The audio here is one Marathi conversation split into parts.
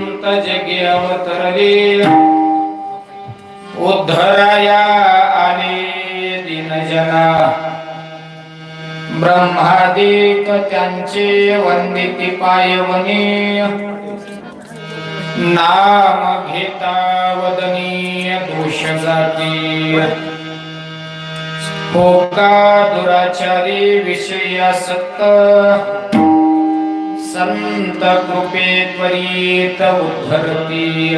संत जगी अवतरले उद्धराया आले दीनजना ब्रह्मादिक त्यांचे वंदिती पायवनी नाम घेता वदनीय दोष जाती होका दुराचारी विषयासक्त संत कृपे त्वरित उद्धरती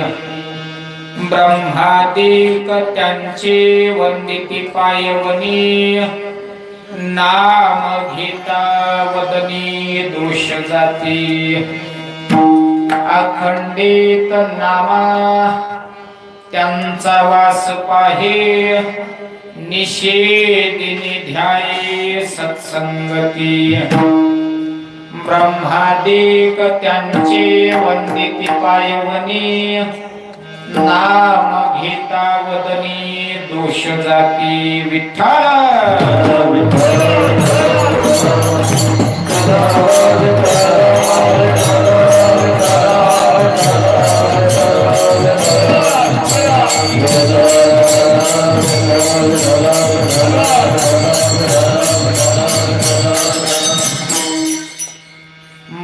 ब्रह्मादिक त्यांचे वंदिती पायवनी नाम घेता वदनी दोष जाती अखंडित नामा त्यांचा वास पाहे निषेधिनी ध्याये सत्संगती ब्रह्मादिक त्यांचे वंदिती पायवनी नाम घेता वदनी दोष जाती विठ्ठल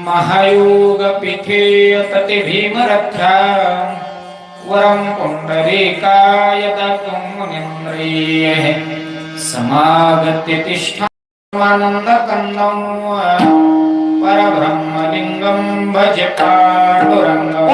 महायोग पीठे तते भीमरथ्या वरं पुंडरीकाय दातुं मुनीन्द्रियः समागत्य तिष्ठानन्दकन्दं परब्रह्मलिङ्गं भज पाण्डुरङ्गं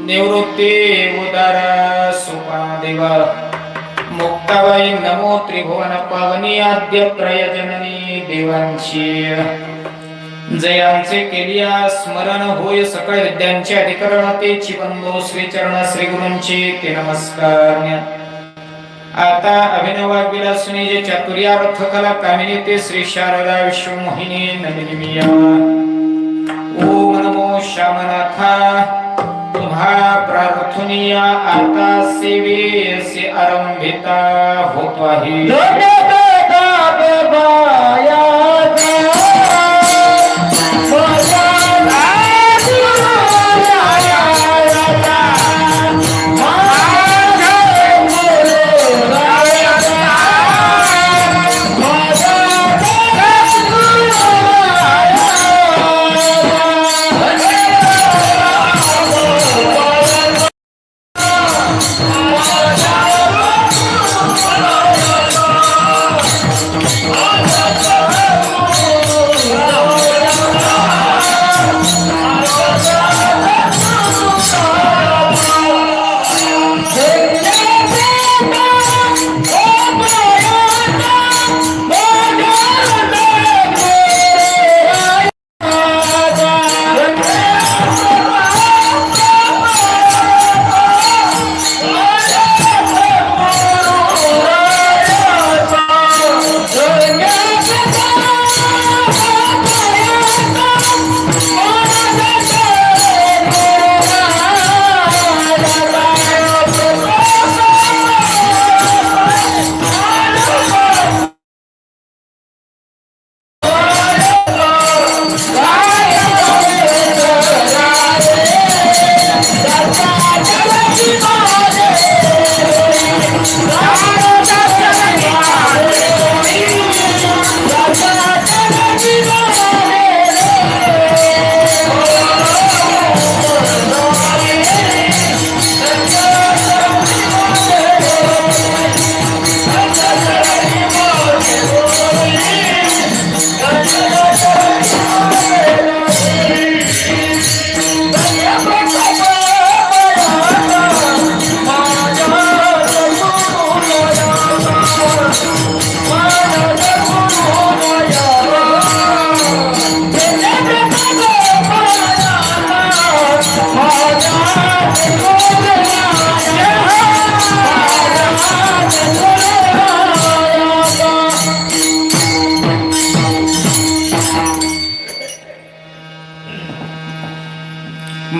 निवृत्ती उदार सुपादेव मुक्ताबाई नमो त्रिभुवन पावनी आद्य प्रयजननी देवांची जयांचे केलिया स्मरण होय सकळ विद्यांचे अधिकरण तेची बंधो श्री चरण श्री गुरूंचे ते नमस्कार. आता अभिनवा विलासने जे चातुर्यार्थ कला कामिनी ते श्री शारदा विश्वमोहिनी नमिनी. ओम नमो श्यामनाथा तुम्हा प्रार्थनीया आता सेवेसी आरंभिता होत आहे.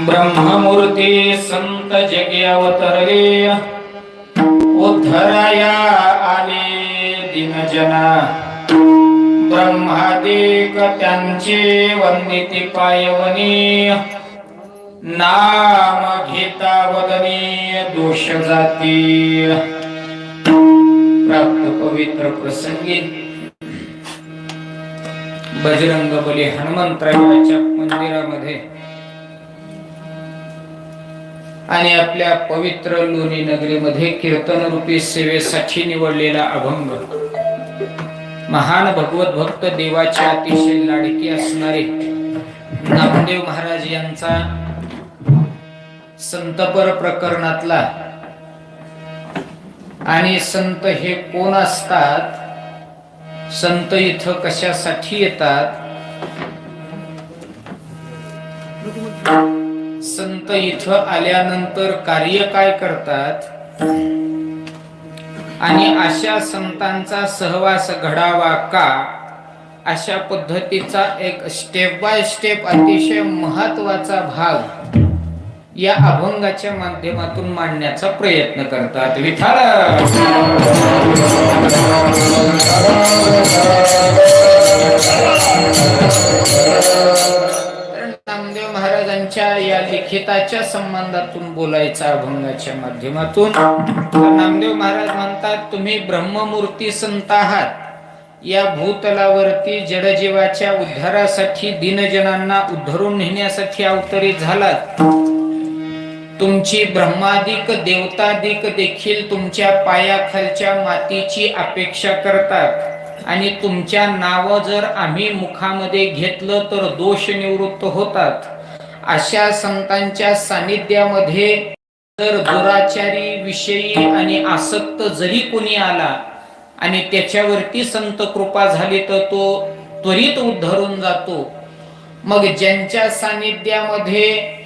ब्रह्ममूर्ती संत जगे अवतरले उद्धराया आले दिनजना. ब्रह्मादिक त्यांचे वंदिती पायवनी नाम घेता वदनी दोष जाती. प्राप्त पवित्र प्रसंगी बजरंग बली हनुमंतरायाच्या मंदिरामध्ये आणि आपल्या पवित्र लोणी नगरीमध्ये कीर्तन रूपी सेवेसाठी निवडलेला अभंग महान भगवत भक्त देवाचे अतिशय लाडके असणारे नामदेव महाराज यांचा संतपर प्रकरणातला. आणि संत हे कोण असतात, संत इथं कशासाठी येतात, संत इथं आल्यानंतर कार्य काय करतात आणि अशा संतांचा सहवास घडावा का, अशा पद्धतीचा एक स्टेप बाय स्टेप अतिशय महत्वाचा भाग या अभंगाच्या माध्यमातून मांडण्याचा प्रयत्न करतात. विठ्ठल नामदेव महाराजांच्या या लिखिताच्या संबंधातून बोलायचा अभंगाच्या माध्यमातून. नामदेव महाराज म्हणतात, तुम्ही ब्रह्ममूर्ती संत आहात. या भूतलावरती जडजीवाच्या उद्धारासाठी दीनजनांना उद्धरून नेण्यासाठी अवतरित झालात. तुमची ब्रह्मादिक देवतादिक देखील तुमच्या पायाखालच्या मातीची अपेक्षा करतात आणि तुमच्या नाव जर आम्ही मुखामध्ये घेतलं तर दोष निवृत्त होतात. अशा संतांच्या सानिध्यामध्ये जर दुराचारी विषयी आणि आसक्त जरी कोणी आला आणि त्याच्यावरती संत कृपा झाली तर तो त्वरित उद्धरून जातो. मग ज्यांच्या सानिध्यामध्ये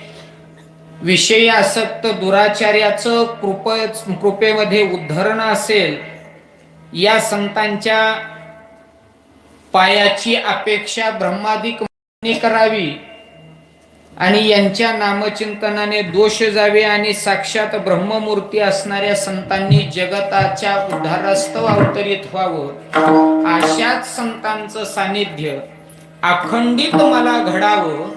विषयी आसक्त दुराचार्याचं कृपेमध्ये उद्धरण असेल, या संतांच्या पायाची अपेक्षा ब्रह्मादिक करावी आणि यांच्या नामचिंतनाने दोष जावे आणि साक्षात ब्रह्ममूर्ती असणाऱ्या संतांनी जगताच्या उद्धारास्तव अवतरित व्हावं, अशाच संतांचं सानिध्य अखंडित मला घडावं,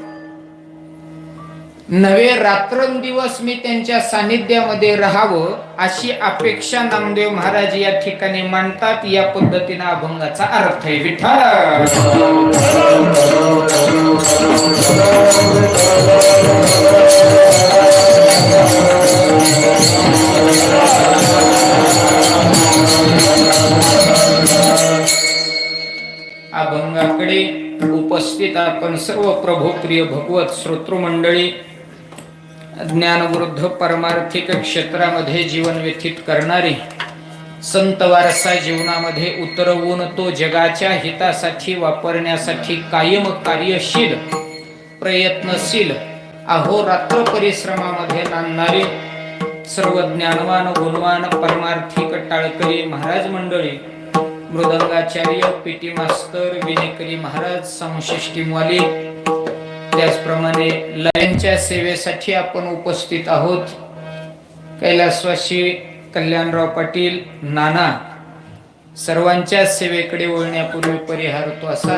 नवे रात्रंदिवस मी त्यांच्या सानिध्यामध्ये राहावं, अशी अपेक्षा नामदेव महाराज या ठिकाणी मांडतात. या पद्धतीने अभंगाचा अर्थ आहे. विठ्ठल अभंगाकडे उपस्थित आपण सर्व प्रभोप्रिय भगवत श्रोतृ मंडळी, ज्ञानवृद्ध परमार्थिक क्षेत्रामध्ये जीवन व्यतीत करणारे, संत वारसा जीवनामध्ये उतरवून तो जगाच्या हितासाठी वापरण्यासाठी कायम कार्यशील प्रयत्नशील अहोरात्र परिश्रमामध्ये नांदणारे सर्व ज्ञानवान गुणवान परमार्थिक टाळकरी महाराज मंडळी, मृदंगाचार्य पीटी मास्तर विनेकरी महाराज संशिष्टीमवाले, त्याचप्रमाणे लयांच्या सेवेसाठी आपण उपस्थित आहोत. कैलासवासी कल्याणराव पाटील नाना, सर्वांच्या सेवेकडे वळण्यापूर्वी परिहारतो असा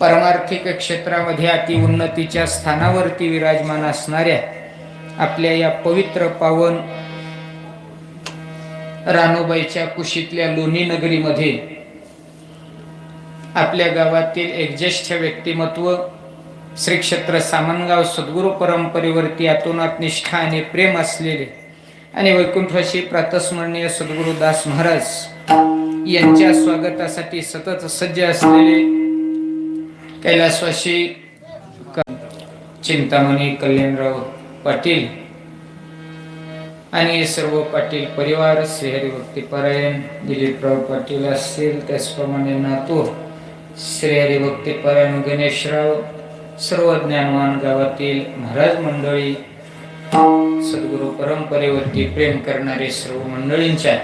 परमार्थिक क्षेत्रामध्ये अति उन्नतीच्या स्थानावरती विराजमान असणाऱ्या आपल्या या पवित्र पावन रानोबाईच्या कुशीतल्या लोणी नगरीमध्ये आपल्या गावातील एक ज्येष्ठ व्यक्तिमत्व, श्री क्षेत्र सामनगाव सद्गुरू परंपरेवरती अतोनात निष्ठा आणि प्रेम असलेले आणि वैकुंठवासी प्रातस्मरणीय सद्गुरू दास महाराज यांच्या स्वागतासाठी सतत सज्ज असलेले कैलासवासी चिंतामणी कल्याणराव पाटील आणि सर्व पाटील परिवार, श्रीहरी भक्तिपरायण दिलीपराव पाटील असतील, त्याचप्रमाणे नातू श्रीहरी भक्तिपरायण गणेशराव, सर्व ज्ञानवान गावातील महाराज मंडळी, सद्गुरू परंपरेवरती प्रेम करणारे सर्व मंडळींच्या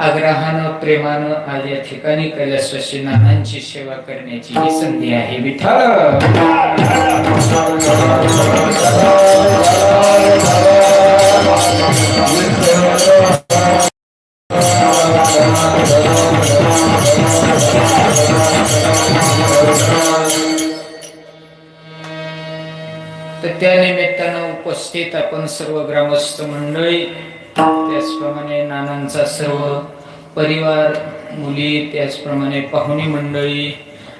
आग्रहानं प्रेमानं आज या ठिकाणी कैलासवासी नानांची सेवा करण्याची ही संधी आहे. विठ्ठल तर त्या निमित्तानं उपस्थित आपण सर्व ग्रामस्थ मंडळी, त्याचप्रमाणे नानांचा सर्व परिवार, मुली, त्याचप्रमाणे पाहुणी मंडळी,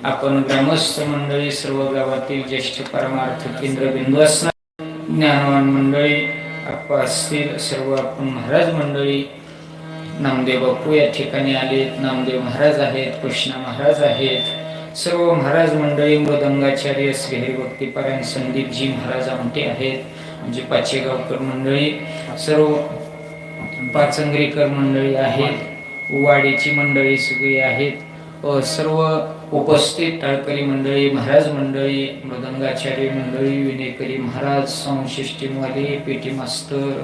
आपण ग्रामस्थ मंडळी, सर्व गावातील ज्येष्ठ परमार्थ केंद्र बिंदू असणार ज्ञानवान मंडळी आप्पा असतील, सर्व आपण महाराज मंडळी, नामदेव बापू या ठिकाणी आलेत, नामदेव महाराज आहेत, कृष्णा महाराज आहेत, सर्व महाराज मंडळी, मृदंगाचार्य श्रीहरी भक्तिपरायण संदीपजी महाराज आमटे आहेत, म्हणजे पाचेगावकर मंडळी, सर्व पाचंगरीकर मंडळी आहेत, वाडीची मंडळी सगळी आहेत, सर्व उपस्थित टाळकरी मंडळी, महाराज मंडळी, मृदंगाचार्य मंडळी, विनेकरी महाराज, संशिष्टीमवाले, पेटी मास्तर,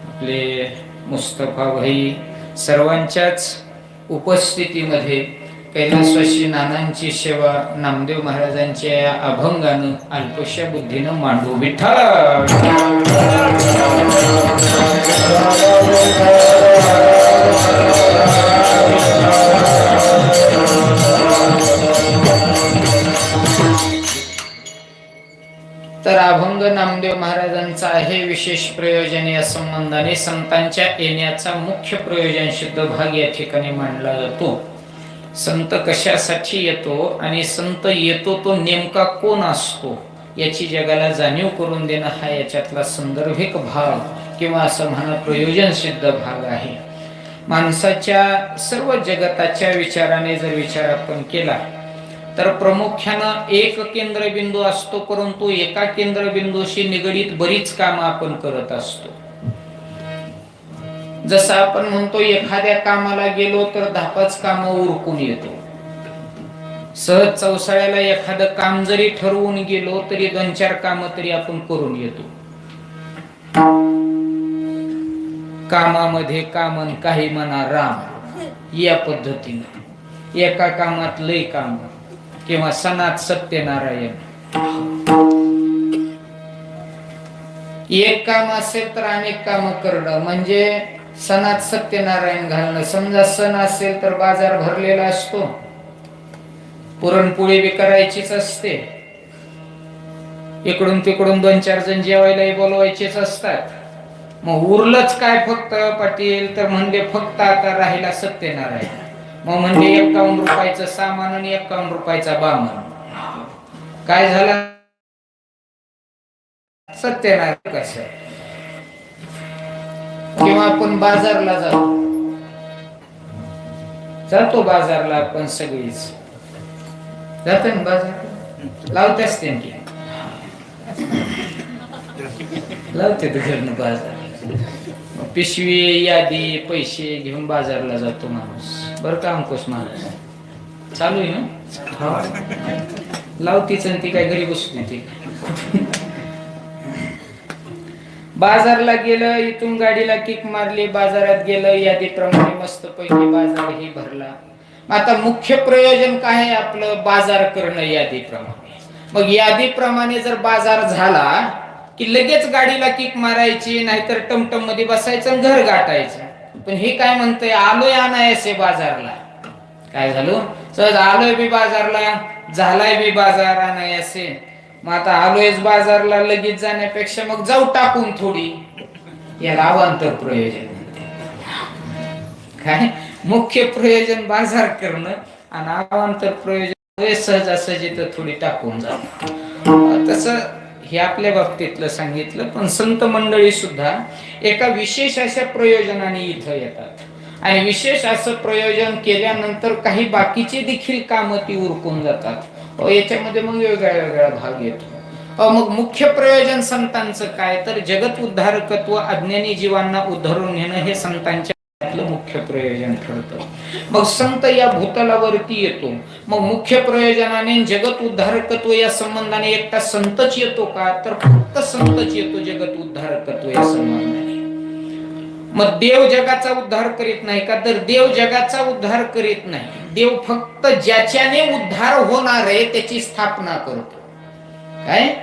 आपले मुस्तफा भाई, सर्वांच्याच उपस्थितीमध्ये कैलासवासी नानांची सेवा नामदेव महाराजांच्या या अभंगानं अल्पशा बुद्धीनं मांडू. विठ्ठल तर अभंग नामदेव महाराजांचा आहे. विशेष प्रयोजन या संबंधाने संतांच्या येण्याचा मुख्य प्रयोजन सिद्ध भाग या ठिकाणी मांडला जातो. संत कशासाठी येतो आणि संत येतो तो नेमका कोण असतो याची जगाला जाणीव करून देणं हा याच्यातला संदर्भिक भाग किंवा असं म्हणा प्रयोजन सिद्ध भाग आहे. माणसाच्या सर्व जगताच्या विचाराने जर विचार आपण केला तर प्रामुख्यानं एक केंद्रबिंदू असतो, परंतु एका केंद्रबिंदूशी निगडीत बरीच कामं आपण करत असतो. जसं आपण म्हणतो एखाद्या कामाला गेलो तर 10-5 कामं उरकून येतो. सहज चौसाळ्याला एखादं काम जरी ठरवून गेलो तरी 2-4 काम तरी आपण करून येतो. कामामध्ये कामन काही म्हणा राम, या पद्धतीनं एका कामात लय काम, किंवा सणात सत्यनारायण. एक काम असेल तर अनेक काम करणं, म्हणजे सणात सत्यनारायण घालणं. समजा सण असेल तर बाजार भरलेला असतो, पुरणपोळी बी करायचीच असते, इकडून तिकडून 2-4 जण जेवायलाही बोलवायचेच असतात. मग उरलंच काय फक्त पाटील, तर म्हणले फक्त आता राहिला सत्यनारायण. मग म्हणजे 51 रुपयाचं सामान आणि 51 रुपयाचा बामण. काय झाला? सत्यनारायण. कसं? किंवा आपण बाजारला जातो बाजारला, आपण सगळीच जातो ना बाजार, लावतेच त्यांची लावते घरनं बाजार. पिशवी यादी पैसे घेऊन बाजारला जातो माणूस. बरं का अंकुश माणूस चालू आहे ना, लावतीच ती काय घरी बसली ती. बाजारला गेलं, इथून गाडीला किक मारली, बाजारात गेलं, यादीप्रमाणे मस्त पैकी बाजारही भरला. आता मुख्य प्रयोजन काय आहे आपलं? बाजार करणं यादीप्रमाणे. मग यादीप्रमाणे जर बाजार झाला की लगेच गाडीला किक मारायची, नाहीतर टमटम मध्ये बसायचं घर गाठायचं. पण हे काय म्हणतंय, आलोय आणायचे बाजारला. काय झालं? सहज आलोय बी बाजारला, झालाय बी बाजार आणायचे. मग आता आलोयच बाजारला, लगेच जाण्यापेक्षा मग जाऊ टाकून थोडी. याला अवांतर प्रयोजन. काय मुख्य प्रयोजन बाजार करणं, आणि अवांतर प्रयोजन सहजासहजी तर थोडी टाकून जाणं. तसं हे आपल्या बाबतीतलं सांगितलं. पण संत मंडळी सुद्धा एका विशेष अशा प्रयोजनाने इथं येतात, आणि विशेष असं प्रयोजन केल्यानंतर काही बाकीचे देखील कामं ती उरकून जातात. याच्यामध्ये मग वेगळा भाग येतो. मग मुख्य प्रयोजन संतांचं काय, तर जगत उद्धारकत्व, अज्ञानी जीवांना उद्धरून नेणं हे संतांच्या मुख्य प्रयोजन ठरतं. मग संत या भूतलावरती येतो. मग मुख्य प्रयोजनाने जगत उद्धारकत्व या संबंधाने एकटा संतच येतो का, तर फक्त संतच येतो जगत उद्धारकत्व या संबंधाने. मग देव जगाचा उद्धार करीत नाही का, तर देव जगाचा उद्धार करीत नाही. देव फक्त ज्याच्याने उद्धार होणार आहे त्याची स्थापना करतो. काय?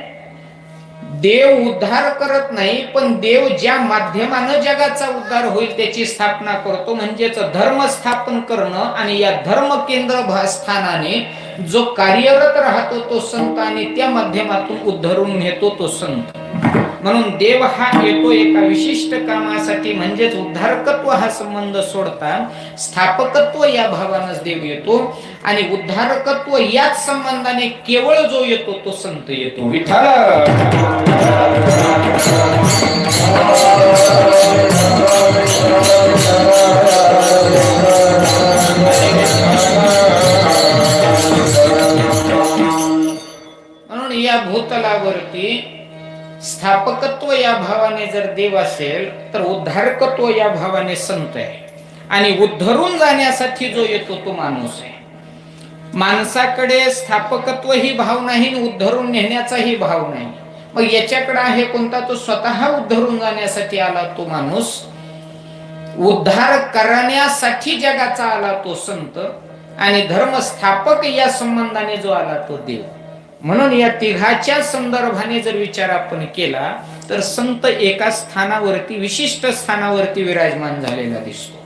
देव उद्धार करत नाही, पण देव ज्या माध्यमानं जगाचा उद्धार होईल त्याची स्थापना करतो. म्हणजेच धर्म स्थापन करणं, आणि या धर्म केंद्र स्थानाने जो कार्यरत राहतो तो संत, आणि त्या माध्यमातून उद्धरून नेतो तो संत. म्हणून देव हा येतो एका विशिष्ट कामासाठी, म्हणजेच उद्धारकत्व हा संबंध सोडता स्थापकत्व या भावानंच देव येतो. आणि उद्धारकत्व याच संबंधाने केवळ जो येतो तो संत येतो. विठ्ठल म्हणून या भूतलावरती स्थापकत्व या भावाने जर देव असेल, तर उद्धारकत्व या भावाने संत आहे. आणि उद्धरून जाण्यासाठी जो येतो तो माणूस आहे. माणसाकडे स्थापकत्व ही भाव नाही, उद्धरून नेण्याचाही भाव नाही. मग याच्याकडे आहे कोणता? तो स्वतः उद्धरून जाण्यासाठी आला तो माणूस, उद्धार करण्यासाठी जगाचा आला तो संत, आणि धर्मस्थापक या संबंधाने जो आला तो देव. म्हणून या तिघाच्या संदर्भाने जर विचार आपण केला तर संत एका स्थानावरती, विशिष्ट स्थानावरती विराजमान झालेला दिसतो.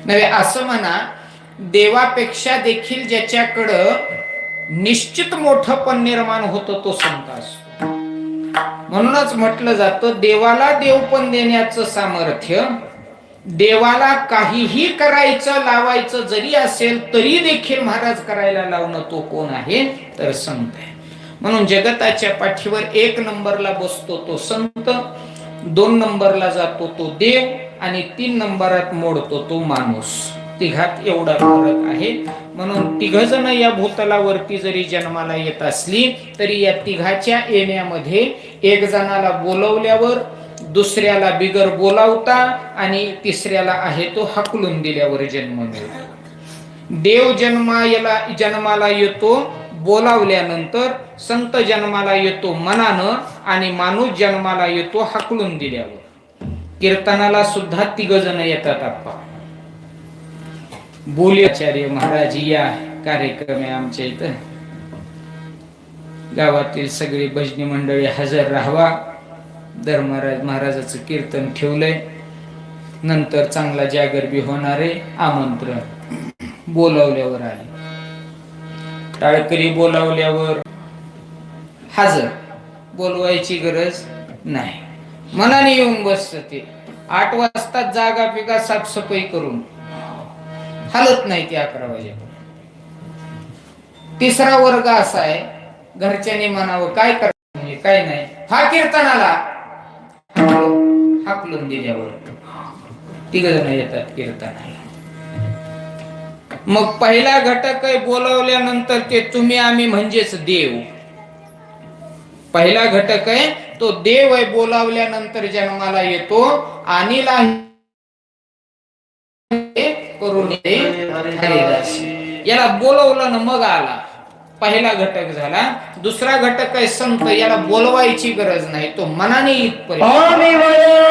नव्हे असं म्हणा, देवापेक्षा देखील ज्याच्याकडं निश्चित मोठंपण निर्माण होतं तो संत असतो. म्हणूनच म्हटलं जातं, देवाला देवपण देण्याचं सामर्थ्य, देवाला काहीही करायचं लावायचं जरी असेल तरी देखील महाराज करायला लावणं तो कोण आहे, तर संत आहे. म्हणून जगताच्या पाठीवर 1 नंबरला बसतो तो संत, 2 नंबरला जातो तो देव, आणि 3 नंबरात मोडतो तो माणूस. तिघात एवढा फरक आहे. म्हणून तिघजण या भूतलावरती जरी जन्माला येत असली तरी या तिघाच्या येण्यामध्ये एक जणाला बोलवल्यावर, दुसऱ्याला बिगर बोलावता, आणि तिसऱ्याला आहे तो हाकलून दिल्यावर जन्म मिळतो. देव जन्माला येतो बोलावल्यानंतर, संत जन्माला येतो मनानं, आणि माणूस जन्माला येतो हाकलून दिल्यावर. कीर्तनाला सुद्धा 3 जण येतात. आप्पा बोलाचार्य महाराज या कार्यक्रम आहे आमच्या इथं. गावातील सगळी भजनी मंडळी हजर राहावा. धर्मराज महाराजाचं कीर्तन ठेवलंय. नंतर चांगला जागर बी होणार आहे. आमंत्रण बोलावल्यावर आले. टाळकरी बोलावल्यावर हजर, बोलवायची गरज नाही. मनाने येऊन बसत ते. 8 वाजता जागा पिका साफसफाई करून हालत नाही ते 11 वाजेपर्यंत. 3रा वर्ग असा आहे, घरच्यांनी म्हणावं काय करायचं म्हणजे काय नाही, हा कीर्तनाला हाकलून दिल्यावर 3 जण येतात कीर्तनाला. मग पहिला घटक आहे बोलावल्यानंतर ते तुम्ही आम्ही म्हणजेच देव. पहिला घटक आहे तो देव आहे. बोलावल्यानंतर जन्माला येतो आणि करून याला बोलवलं ना मग आला. पहिला घटक झाला. 2रा घटक आहे संत. याला बोलवायची गरज नाही, तो मनाने इथपर्यंत.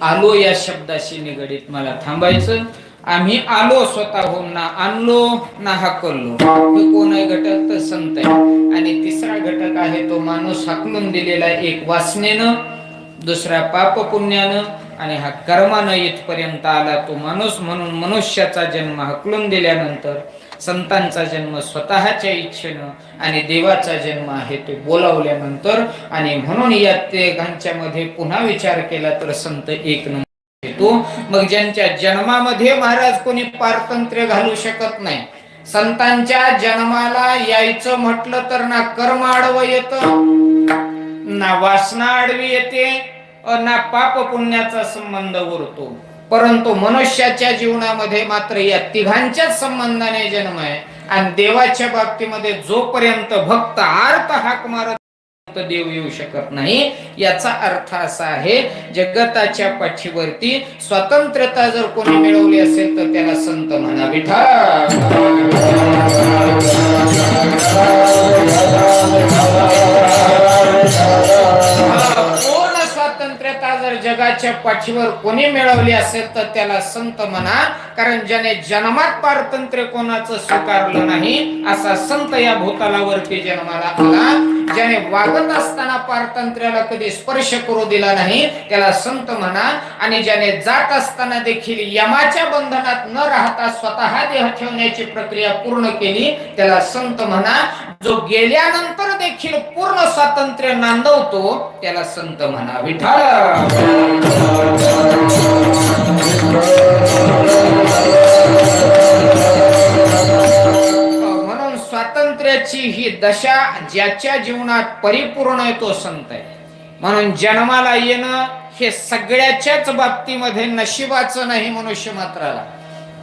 आलो या शब्दाशी निगडीत मला थांबायचं. आम्ही आलो स्वतःहून, ना आणलो ना हाकललो. हे कोण आहे घटक? तर संत आहे. आणि 3रा घटक आहे तो माणूस हाकलून दिलेला, एक वासनेनं, 2रा पाप पुण्यानं, आणि हा कर्मानं इथपर्यंत आला तो माणूस. म्हणून मनुष्याचा जन्म हाकलून दिल्यानंतर, संतांचा जन्म स्वतःच्या इच्छेनं, आणि देवाचा जन्म आहे तो बोलावल्यानंतर. आणि म्हणून या तिघांच्या मध्ये पुन्हा विचार केला तर संत 1 नंबर येतो. मग ज्यांच्या जन्मामध्ये महाराज कोणी पारतंत्र्य घालू शकत नाही. संतांच्या जन्माला यायचं म्हटलं तर ना कर्म आडवं येतं, ना वासना आडवी येते, ना पाप पुण्याचा संबंध उरतो. परंतु मनुष्याच्या जीवनामध्ये मात्र या तिघांच्याच संबंधाने जन्म आहे. आणि देवाच्या बाबतीमध्ये जोपर्यंत भक्त आर्त हाक मारत देव येऊ शकत नाही. याचा अर्थ असा आहे, जगताच्या पाठीवरती स्वतंत्रता जर कोणी मिळवली असेल तर त्याला संत म्हणा. विठ्ठल पूर्ण स्वातंत्र्यता जर जगाच्या पाठीवर कोणी मिळवली असेल तर त्याला संत म्हणा. कारण ज्याने जन्मात पारतंत्र्य कोणाचं स्वीकारलं नाही असा संत या भूतलावरती जन्माला आला. ज्याने वागत असताना पारतंत्र्याला कधी स्पर्श करू दिला नाही त्याला संत म्हणा. आणि ज्याने जात असताना देखील यमाच्या बंधनात न राहता स्वतः देह ठेवण्याची प्रक्रिया पूर्ण केली त्याला संत म्हणा. जो गेल्यानंतर देखील पूर्ण स्वातंत्र्य नांदवतो त्याला संत म्हणा. विठ्ठल म्हणून दशा ज्याच्या जीवनात परिपूर्ण आहे तो संत आहे. म्हणून जन्माला येणं हे सगळ्याच्याच बाबतीमध्ये नशिबाचं नाही मनुष्य मात्राला,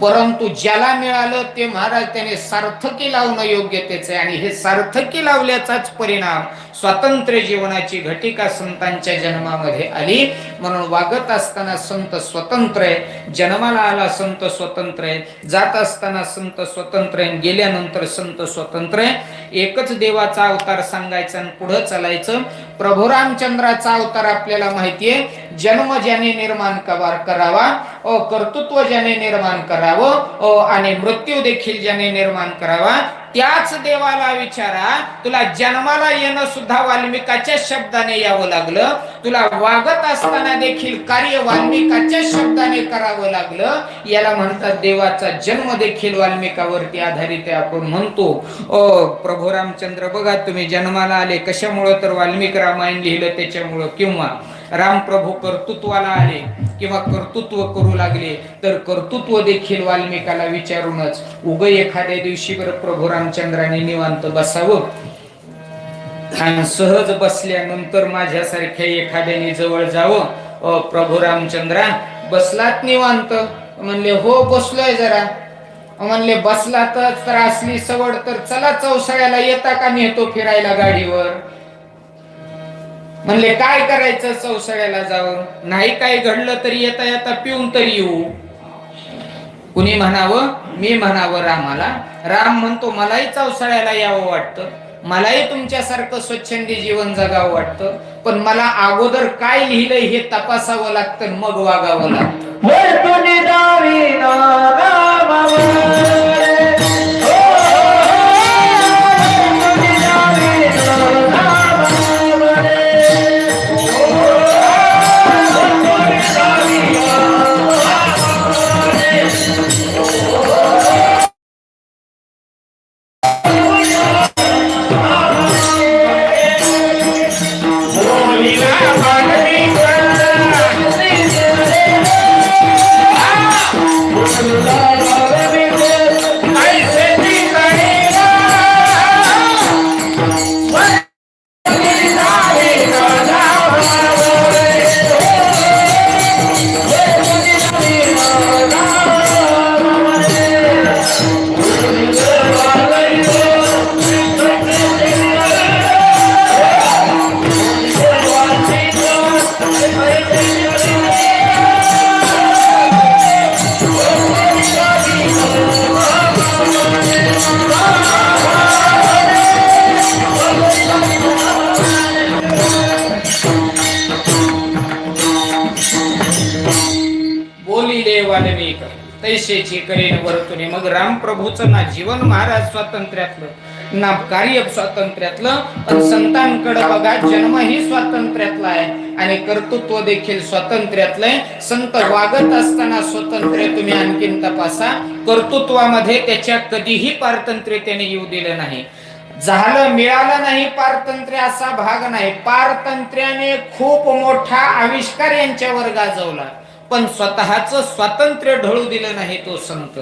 परंतु ज्याला मिळालं ते महाराज त्याने सार्थकी लावणं योग्यतेचे, आणि हे सार्थकी लावल्याचाच परिणाम स्वातंत्र्य जीवनाची घटिका संतांच्या जन्मामध्ये आली. म्हणून वागत असताना संत स्वतंत्र आहे, जन्माला आला संत स्वतंत्र आहे, जात असताना संत स्वतंत्र आहे, गेल्यानंतर संत स्वतंत्र आहे. एकच देवाचा अवतार सांगायचा आणि पुढे चालायचं. प्रभू रामचंद्राचा अवतार आपल्याला माहितीये, जन्म ज्याने निर्माण करावा, कर्तृत्व ज्याने निर्माण करावं, आणि मृत्यू देखील ज्याने निर्माण करावा, त्याच देवाला विचारा, तुला जन्माला येणं सुद्धा वाल्मिकाच्या शब्दाने यावं लागलं, तुला वागत असताना देखील कार्य वाल्मिकाच्या शब्दाने करावं लागलं. याला म्हणतात देवाचा जन्म देखील वाल्मिकावरती आधारित आहे आपण म्हणतो. प्रभू रामचंद्र बघा तुम्ही जन्माला आले कशामुळं, तर वाल्मिक रामायण लिहिलं त्याच्यामुळं, किंवा रामप्रभू कर्तृत्वाला आले किंवा कर्तृत्व करू लागले तर कर्तृत्व देखील वाल्मिकाला विचारूनच. उग एखाद्या दिवशी प्रभू रामचंद्राने निवांत बसावं आणि सहज बसल्यानंतर माझ्यासारख्या एखाद्याने जवळ जावं. प्रभू रामचंद्रा बसलात निवांत? म्हणले हो बसलोय जरा. म्हणले बसला तर असली सवड तर चला चौसाळ्याला येता का, नेतो फिरायला गाडीवर. म्हणले काय करायचं चौसाळ्याला जाऊन, नाही काय घडलं तरी येता येता पिऊन तरी येऊ. कुणी म्हणावं, मी म्हणावं रामाला. राम म्हणतो मलाही चौसाळ्याला यावं वाटतं, मलाही तुमच्यासारखं स्वच्छंदी जीवन जगावं वाटतं, पण मला अगोदर काय लिहिलंय हे तपासावं लागतं, मग वागावं लागतं. वाल्मिक तैसेची करीन वर्तुनी. मग रामप्रभूचं ना जीवन महाराज स्वातंत्र्यातलं ना कार्य स्वातंत्र्यातलं, पण संतांकडे बघा जन्मही स्वातंत्र्यातला आहे आणि कर्तृत्व देखील स्वातंत्र्यातलं आहे. संत वागत असताना स्वतंत्र, तुम्ही आणखीन तपासा, कर्तृत्वामध्ये त्याच्या कधीही पारतंत्र्य त्याने येऊ दिलं नाही. झालं मिळालं नाही पारतंत्र्य असा भाग नाही. पारतंत्र्याने खूप मोठा आविष्कार यांच्यावर गाजवला, पण स्वतःचं स्वातंत्र्य ढळू दिलं नाही तो संत.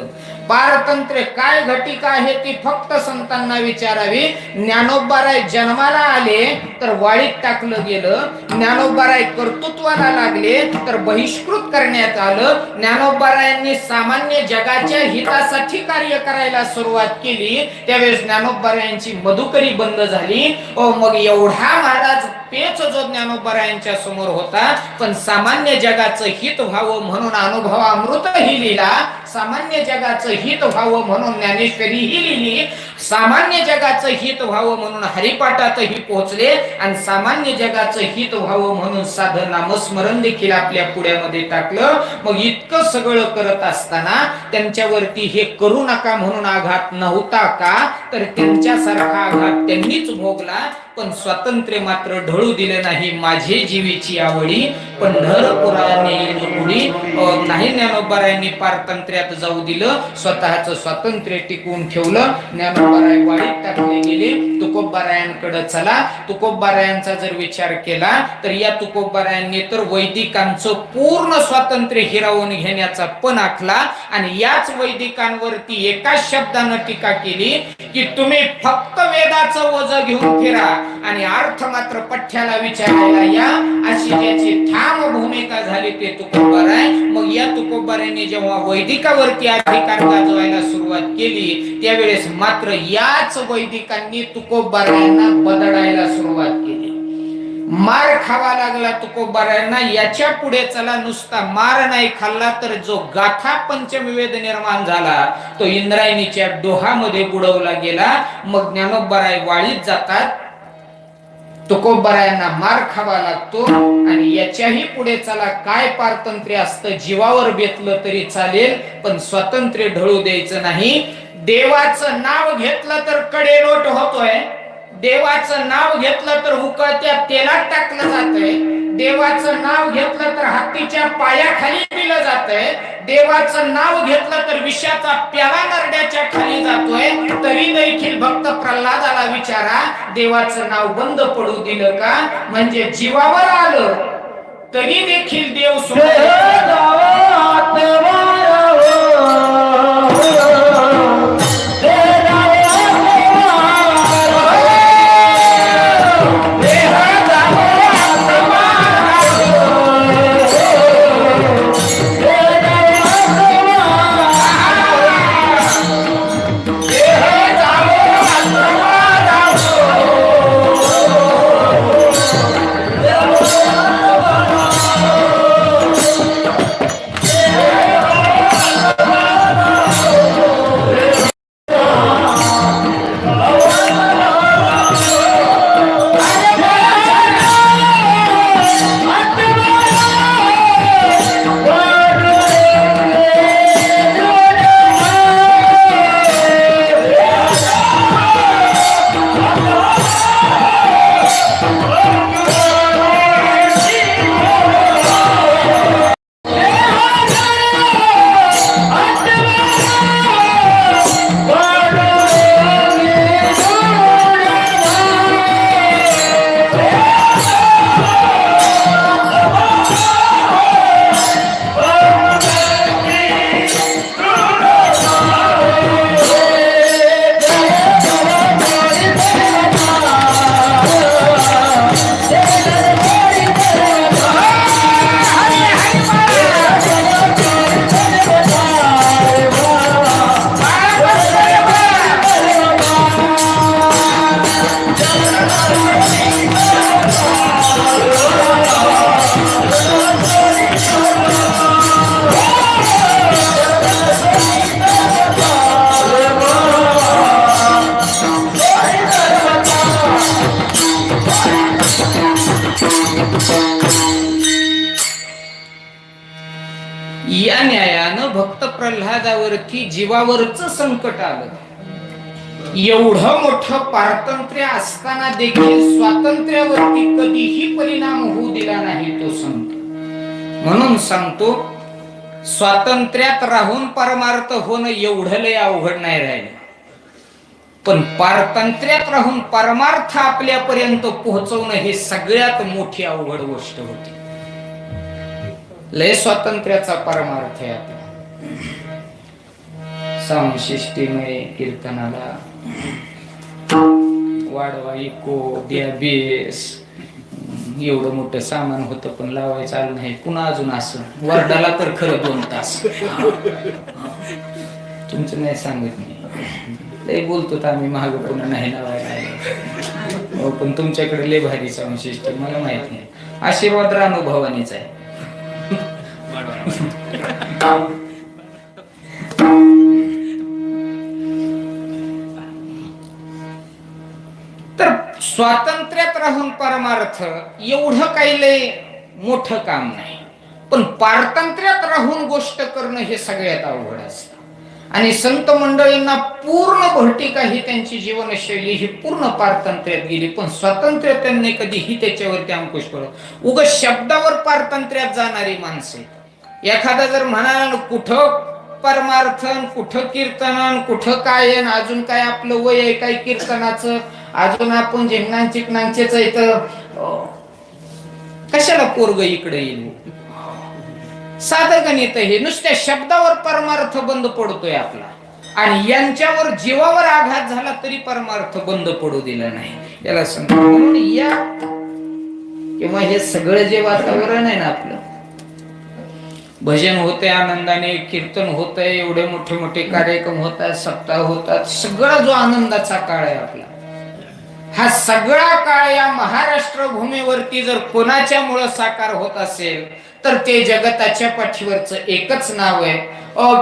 पारतंत्र्य काय घटिका आहे ती फक्त संतांना विचारावी. ज्ञानोबाराय जन्माला आले तर वाळीत टाकलं गेलं, ज्ञानोबाराय कर्तृत्वाला लागले तर बहिष्कृत करण्यात आलं. ज्ञानोबारायांनी सामान्य जगाच्या हितासाठी कार्य करायला सुरुवात केली, त्यावेळेस ज्ञानोबारायांची मधुकरी बंद झाली. मग एवढा महाराज पेच जो ज्ञानोबारायांच्या समोर होता, पण सामान्य जगाचं हित व्हावं म्हणून अनुभवामृत ही लिहिला, सामान्य जगाचं हित व्हावं म्हणून ज्ञानेश्वरी ही लिहिली, सामान्य जगाचं हित व्हावं म्हणून हरिपाठातही पोहोचले, आणि सामान्य जगाचं हित व्हावं म्हणून साधं नामस्मरण देखील आपल्या पुढ्यामध्ये टाकलं. मग इतकं सगळं करत असताना त्यांच्यावरती हे करू नका म्हणून आघात नव्हता का, तर त्यांच्यासारखा आघात त्यांनीच भोगला, पण स्वातंत्र्य मात्र ढळू दिले नाही. माझे जीवीची आवडी पंढरपुराने पुढी नाही. ज्ञानोबारायांनी पारतंत्र्यात स्वातंत्र्यात जाऊ दिलं, स्वतःचं स्वातंत्र्य टिकवून ठेवलं. ज्ञानोबाराय वाळीत टाकले गेले. तुकोबारायांकडे चला. तुकोबारायांचा जर विचार केला तर या तुकोबारायांनी तर वैदिकांचं पूर्ण स्वातंत्र्य हिरावून घेण्याचा पण आखला आणि याच वैदिकांवरती एकाच शब्दानं टीका केली की तुम्ही फक्त वेदाचं ओझ घेऊन फिरा आणि अर्थ मात्र पठ्याला विचारायला या, अशी ज्याची ठाम भूमिका झाली ते तुकोबाराय. मग या तुकोबारायांनी जेव्हा वैदिकावरती अधिकार गाजवायला सुरुवात केली त्यावेळेस मात्र याच वैदिकांनी तुकोबारायांना बदडायला सुरुवात केली. मार खावा लागला तुकोबारायांना. याच्या पुढे चला नुसता मार नाही खाल्ला तर जो गाथा पंचमवेद निर्माण झाला तो इंद्रायणीच्या डोहामध्ये बुडवला गेला. मग ज्ञानोबाराय वाळीत जातात. तुकोबारायांना मार खावा लागतो आणि याच्याही पुढे चला काय पारतंत्र्य असतं, जीवावर बेतलं तरी चालेल पण स्वातंत्र्य ढळू द्यायचं नाही. देवाचं नाव घेतलं तर कडेलोट होतोय, देवाचं नाव घेतलं तर उकळत्या तेलात टाकलं जातंय, देवाचं नाव घेतलं तर हत्तीच्या पायाखाली पिलं जातंय, देवाचं नाव घेतलं तर विषाचा प्याला नरड्याच्या खाली जातोय. तरी देखील भक्त प्रल्हादाला विचारा, देवाचं नाव बंद पडू दिलं का? म्हणजे जीवावर आलं तरी देखील देव या न्यायानं भक्त प्रल्हादावरती जीवावरच संकट आलं. एवढं मोठं पारतंत्र्य असताना देखील स्वातंत्र्यावरती कधीही परिणाम होऊ दिला नाही तो संत. म्हणून सांगतो, स्वातंत्र्यात राहून परमार्थ होणं एवढं लय अवघड नाही राहिलं, पण पारतंत्र्यात राहून परमार्थ आपल्यापर्यंत पोहोचवणं हे सगळ्यात मोठी अवघड गोष्ट होती. लय स्वातंत्र्याचा परमार्थ आहे आता. साऊंड सिस्टीम आहे, कीर्तनाला वाढवा इको द्या बेस, एवढं मोठं सामान होतं पण लावायचं आलं नाही. पुन्हा अजून असं वरडाला तर खरं 2 तास. तुमचं नाही सांगत मी, लय बोलतो आम्ही महाग पुन्हा नाही लावायला. पण तुमच्याकडे लय भारी साऊंड सिस्टीम, मला माहित नाही. आशीर्वाद रानुभवानीचा आहे. तर स्वातंत्र्यात राहून परमार्थ एवढं काही लय मोठं काम नाही, पण पारतंत्र्यात राहून गोष्ट करणं हे सगळ्यात अवघड असतं. आणि संत मंडळींना पूर्ण भटिका ही त्यांची जीवनशैली ही पूर्ण पारतंत्र्यात गेली, पण स्वातंत्र्य त्यांनी कधीही त्याच्यावरती अंकुश पडत. उगाच शब्दावर पारतंत्र्यात जाणारी माणसे. एखादा जर म्हणाला कुठं परमार्थन, कुठं कीर्तन, कुठं काय, अजून काय आपलं वय आहे काय कीर्तनाचं, अजून आपण झिंगणां चिकणांचेच इथं कशाला पोरग इकडे येईल. साधं गणित हे, नुसत्या शब्दावर परमार्थ बंद पडतोय आपला, आणि यांच्यावर जीवावर आघात झाला तरी परमार्थ बंद पडू दिला नाही. याला समजा म्हणून या किंवा हे सगळं जे वातावरण आहे ना आपलं, भजन होते आनंदाने, कीर्तन होतंय, एवढे मोठे मोठे कार्यक्रम होतात, सप्ताह होतात, सगळा जो आनंदाचा काळ आहे आपला, हा सगळा काळ या महाराष्ट्र भूमीवरती जर कोणाच्या मुळे साकार होत असेल तर ते जगताच्या पाठीवरचं एकच नाव आहे,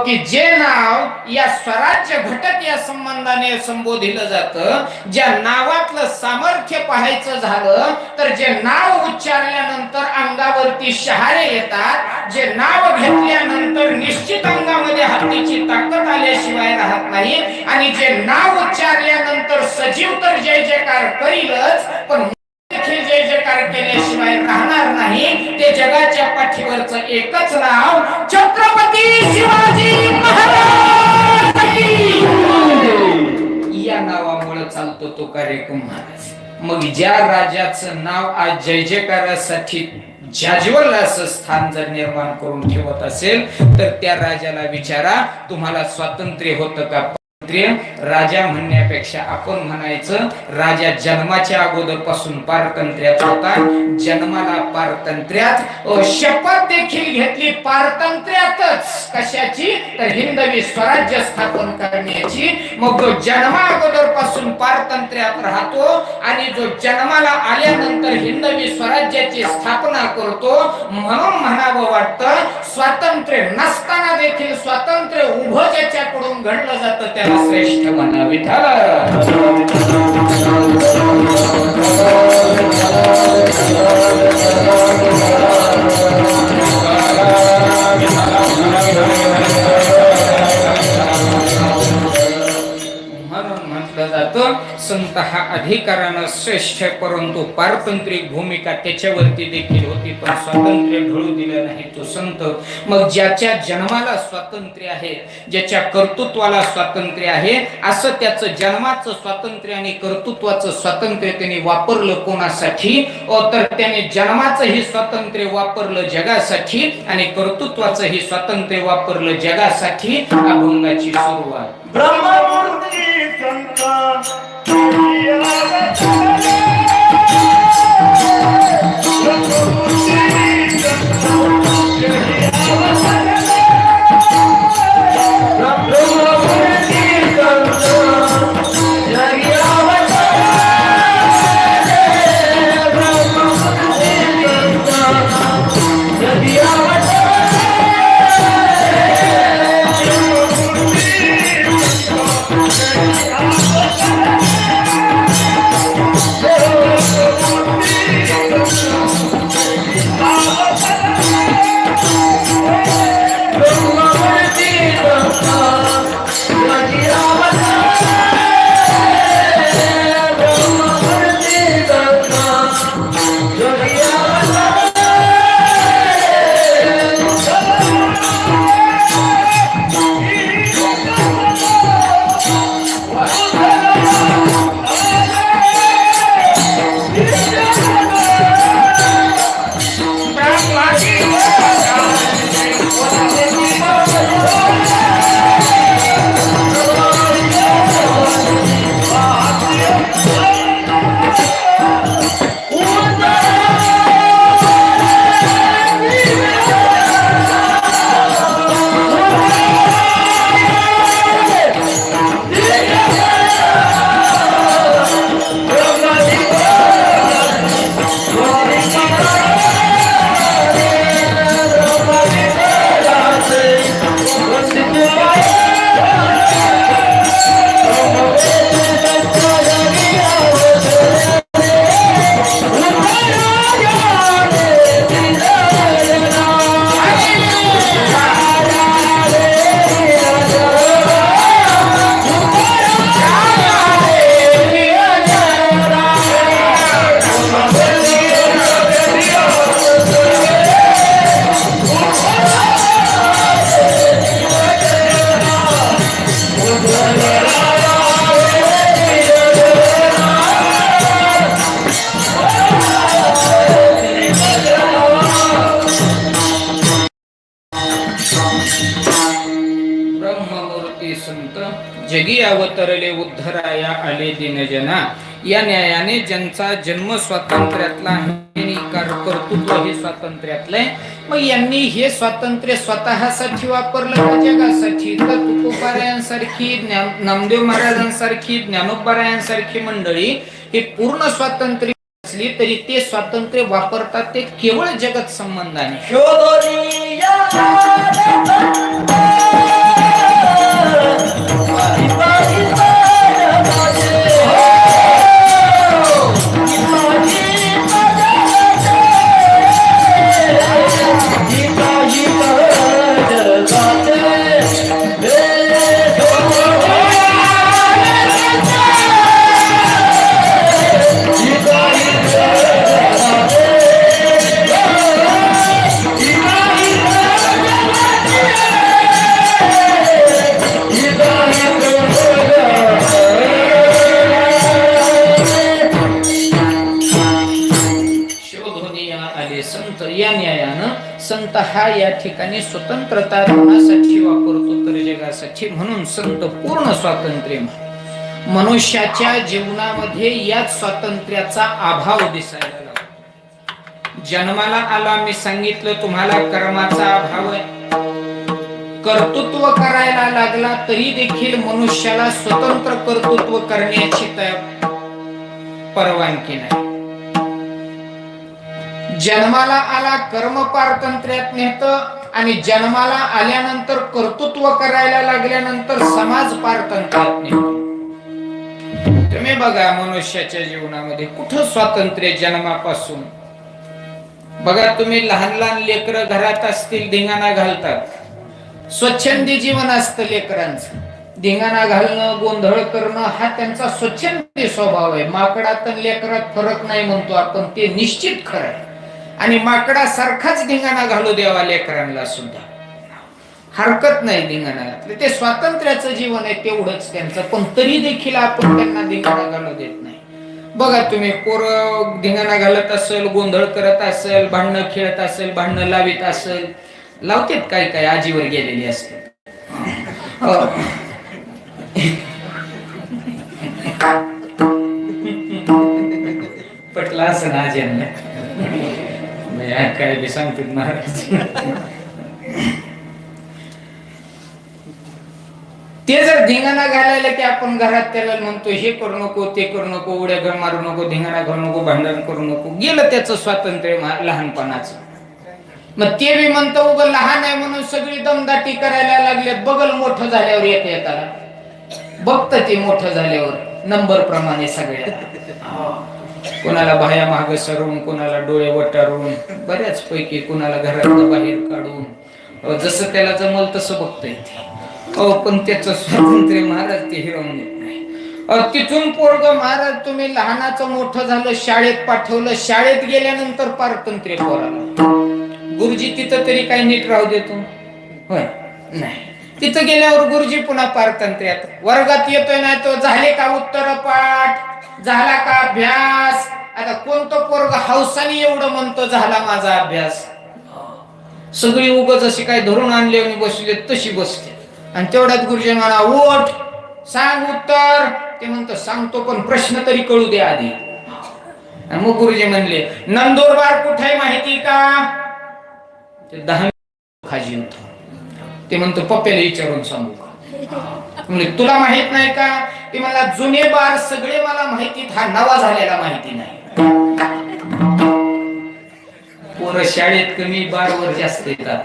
की जे नाव या स्वराज्य घटक या संबंधाने संबोधिलं जातं. ज्या नावातलं सामर्थ्य पाहायचं झालं तर जे नाव उच्चारल्यानंतर अंगावरती शहारे येतात, जे नाव घेतल्यानंतर निश्चित अंगामध्ये हत्तीची ताकद आल्याशिवाय राहत नाही, आणि जे नाव उच्चारल्यानंतर सजीव तर जय जयकार करीलच, पण जय जयकार केल्याशिवाय राहणार नाही. ते जगाच्या पाठीवरचं एकच नाव छत्रपती शिवाजी महाराज. या नावामुळे चालतो तो कार्यक्रम महाराज. मग ज्या राजाचं नाव आज जय जयकारासाठी जाज्वल्य असं स्थान जर निर्माण करून ठेवत असेल तर त्या राजाला विचारा, तुम्हाला स्वातंत्र्य होतं का? राजा म्हणण्यापेक्षा आपण म्हणायचं, राजा जन्माच्या अगोदर पासून पारतंत्र्यात होता, जन्माला पारतंत्र्यात, शपथ देखील घेतली पारतंत्र्यातच. कशाची? तर हिंदवी स्वराज्य स्थापन करण्याची. मग जो जन्मा अगोदर पासून पारतंत्र्यात राहतो आणि जो जन्माला आल्यानंतर हिंदवी स्वराज्याची स्थापना करतो, म्हणून म्हणावं वाटतं, स्वातंत्र्य नसताना देखील स्वातंत्र्य उभं ज्याच्याकडून घडलं जातं त्याला श्रेष्ठ म्हणा. विठ्ठल म्हणून म्हटलं जातं, संत हा अधिकारानं श्रेष्ठ, परंतु पारतंत्रिक भूमिका त्याच्यावरती देखील होती, पण स्वातंत्र्य ढळू दिलं नाही तो संत. मग ज्याच्या जन्माला स्वातंत्र्य आहे, ज्याच्या कर्तृत्वाला स्वातंत्र्य आहे, असं त्याचं जन्माचं स्वातंत्र्य आणि कर्तृत्वाचं स्वातंत्र्य त्यांनी वापरलं कोणासाठी? तर त्याने जन्माचं ही स्वातंत्र्य वापरलं जगासाठी आणि कर्तृत्वाचं ही स्वातंत्र्य वापरलं जगासाठी. अभंगाची सुरुवात ब्रह्ममूर्ती Oh पावती संत, जगी अवतरले उद्धराया आले दिनजना. या न्यायाने ज्यांचा जन्म स्वातंत्र्यातला आहे, कर्तृत्व हे स्वातंत्र्यातलं आहे, मग यांनी हे स्वातंत्र्य स्वतःसाठी वापरलं का जगासाठी? तर तुकोबारायांसारखी, नामदेव महाराजांसारखी, ज्ञानोबारायांसारखी मंडळी हे पूर्ण स्वातंत्र्य असली तरी ते स्वातंत्र्य वापरतात ते केवळ जगत संबंधाने. संत हा या ठिकाणी स्वतंत्रता कोणासाठी वापरतो तर जगासाठी. म्हणून संत पूर्ण स्वातंत्र्य. मनुष्याच्या जीवनामध्ये याच स्वातंत्र्याचा अभाव दिसायला लागतो. जन्माला आला, मी सांगितलं तुम्हाला कर्माचा अभाव आहे. कर्तृत्व करायला लागला तरी देखील मनुष्याला स्वतंत्र कर्तृत्व करण्याची परवानगी नाही. जन्माला आला कर्म पारतंत्र्यात नेत आणि जन्माला आल्यानंतर कर्तृत्व करायला लागल्यानंतर समाज पारतंत्र्यात नेतो. तुम्ही बघा मनुष्याच्या जीवनामध्ये कुठं स्वातंत्र्य जन्मापासून. बघा तुम्ही लहान लहान लेकरं घरात असतील, धिंगाणा घालतात. स्वच्छंदी जीवन असतं लेकरांचं. धिंगाणा घालणं, गोंधळ करणं हा त्यांचा स्वच्छंदी स्वभाव आहे. माकडात आणि लेकरात फरक नाही म्हणतो आपण, ते निश्चित खरं आहे. आणि माकडासारखाच धिंगाणा घालू द्यावा लेकरांना सुद्धा, हरकत नाही धिंगाणा घातलं. ते स्वातंत्र्याचं जीवन आहे तेवढंच त्यांचं, पण तरी देखील आपण त्यांना धिंगाणा घालू देत नाही. बघा तुम्ही पोरं धिंगाणा घालत असेल, गोंधळ करत असेल, भांडणं खेळत असेल, भांडणं लावित असेल, लावतात काय काय आजीवर गेलेली असते. पटला असं ना आज्यांना काय बी सांगतात महाराज. ते जर धिंगाणा घालायला की आपण घरात त्याला म्हणतो हे करू नको, ते करू नको, उड्या घर मारू नको, धिंगाणा घालू नको, भांडण करू नको. गेलं त्याचं स्वातंत्र्य लहानपणाचं. मग ते बी म्हणतो उगं लहान आहे म्हणून सगळी दमदाटी करायला लागले. बगल मोठं झाल्यावर येत येताला बघत ते मोठं झाल्यावर नंबर प्रमाणे सगळ्या, कोणाला बाह्या माग सरून, कोणाला डोळे वटारून, बऱ्याच पैकी कोणाला घरातून बाहेर काढून, जसं त्याला जमल तसं बघता येते. पण त्याचं स्वातंत्र्य महाराज ते हिरवून देत नाही. तिथून पोरग महाराज तुम्ही लहानाचं मोठं झालं, शाळेत पाठवलं, शाळेत गेल्यानंतर पारतंत्र्य पोराला. गुरुजी तिथं तरी काही नीट राहू देतो होय नाही. तिथं गेल्यावर गुरुजी पुन्हा पारतंत्र्यात. वर्गात येतोय ना तो, झाले का उत्तर पाठ, झाला का अभ्यास. आता कोणतं पोरग हौसानी एवढं म्हणतो झाला माझा अभ्यास. सगळी उगाच अशी काय धरून आणले आणि बसले तशी बसते. आणि तेवढ्यात गुरुजी म्हणा ओठ सांग उत्तर. ते म्हणतो सांगतो पण प्रश्न तरी कळू दे आधी. मग गुरुजी म्हणले नंदुरबार कुठे माहिती का. ते 10 खाजी होतो. ते म्हणतो पप्प्याला विचारून सांगू का. म्हणजे तुला माहित नाही का. ते मला जुने बार सगळे मला माहितीत, हा नवा झालेला माहिती नाही. पोरं शाळेत कमी, बारवर जास्त येतात.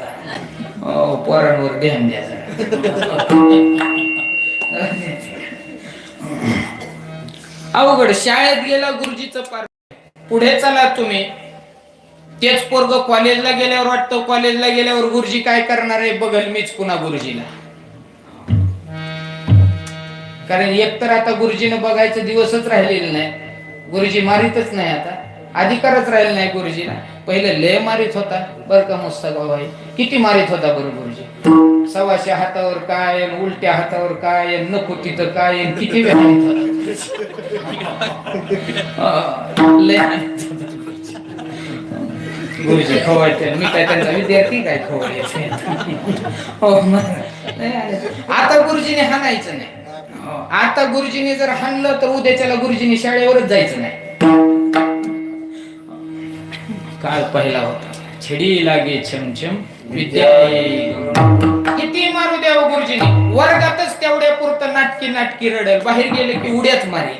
पोरांवर ध्यान द्या. अवघड. शाळेत गेला गुरुजीचं पार. पुढे चला तुम्ही. तेच पोरग कॉलेजला गेल्यावर वाटतं, कॉलेजला गेल्यावर गुरुजी काय करणार आहे बघल मीच पुन्हा गुरुजीला. कारण एकतर आता गुरुजीनं बघायचं दिवसच राहिलेले नाही. गुरुजी मारितच नाही, आता अधिकारच राहिला नाही गुरुजीला. पहिले लय मारित होता बर का मुस्तफा भाई. किती मारित होता बरं गुरुजी. सवाशे हातावर काय, उलट्या हातावर काय, नको तिथं काय, किती वेळ लय गुरुजी खवळते, मी काय त्यांचा विद्यार्थी काय खवळायचे. हो आता गुरुजीने हाणायचं नाही. आता गुरुजीने जर हाणलं तर उद्याच्याला गुरुजीने शाळेवरच जायचं नाही. काळ पहिला होता, छडी लागे छमछम विद्या. किती मारू द्यावं गुरुजीने, वर्गातच तेवढ्या पुरतं नाटकी रडल, बाहेर गेले की उड्याच मारे.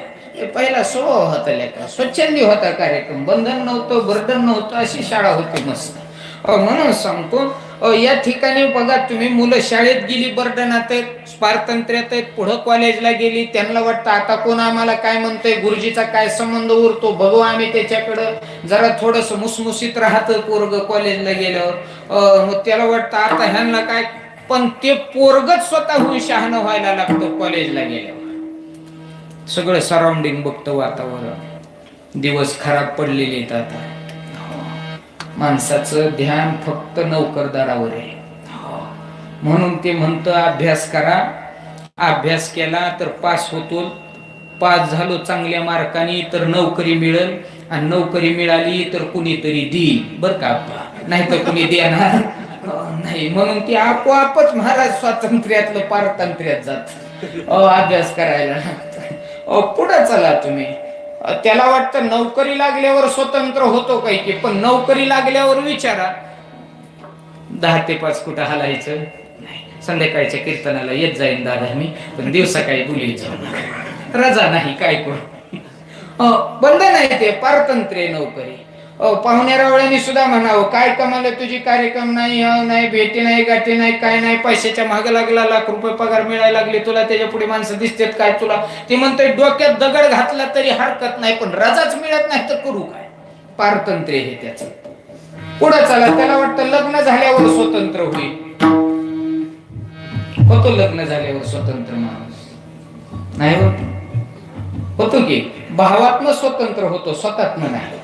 पहिला स्वभाव होता लेका, स्वच्छंदी होता कार्यक्रम, बंधन नव्हतं, बर्डन नव्हतं, अशी शाळा होती मस्त. म्हणून सांगतो या ठिकाणी बघा तुम्ही, मुलं शाळेत गेली बर्डनात आहेत, पारतंत्र्यात आहेत, पुढं कॉलेजला गेली, त्यांना वाटतं आता कोण आम्हाला काय म्हणतंय, गुरुजीचा काय संबंध उरतो, बघू आम्ही त्याच्याकडं. जरा थोडस मुसमुसीत राहतं पोरग कॉलेजला गेल्यावर, मग त्याला वाटतं आता ह्यांना काय. पण ते पोरगच स्वतःहून शहाणं व्हायला लागतं कॉलेजला गेल्यावर. सगळं सराउंडिंग बघतं, वातावरण. दिवस खराब पडलेले आहेत आता. माणसाचं ध्यान फक्त नोकरदारावर आहे. म्हणून ते म्हणतं अभ्यास करा, अभ्यास केला तर पास होतो, पास झालो चांगल्या मार्काने तर नोकरी मिळेल, आणि नोकरी मिळाली तर कुणीतरी देईल बरं का, नाही तर कुणी देणार नाही. म्हणून ते आपोआपच महाराज स्वातंत्र्यातलं पारतंत्र्यात जात. अभ्यास करायला पुढे चला तुम्ही. त्याला वाटतं नोकरी लागल्यावर स्वतंत्र होतो काही की, पण नोकरी लागल्यावर विचारा 10 ते 5 कुठं हलायचं नाही. संध्याकाळच्या कीर्तनाला येत जाईन दादा मी, पण दिवसा काही बोलायचं, रजा नाही, काय करू. बंद नाही, ते पारतंत्र्य नोकरी. पाहुण्यारावळ्यांनी सुद्धा म्हणावं, काय कमाले तुझी, कार्यक्रम नाही, नाही भेटी नाही, गाठी नाही, काय नाही, पैशाच्या माग लागला, लाख रुपये पगार मिळायला लागले तुला, त्याच्या पुढे माणसं दिसतात काय तुला. ते म्हणते डोक्यात दगड घातला तरी हरकत नाही, पण रजाच मिळत नाही तर करू काय. पारतंत्र्य हे त्याच. पुढे चला, त्याला वाटतं लग्न झाल्यावर स्वतंत्र होईल. होतो लग्न झाल्यावर स्वतंत्र माणूस? नाही होतो की, भावात्म स्वतंत्र होतो, स्वतःतनं नाही.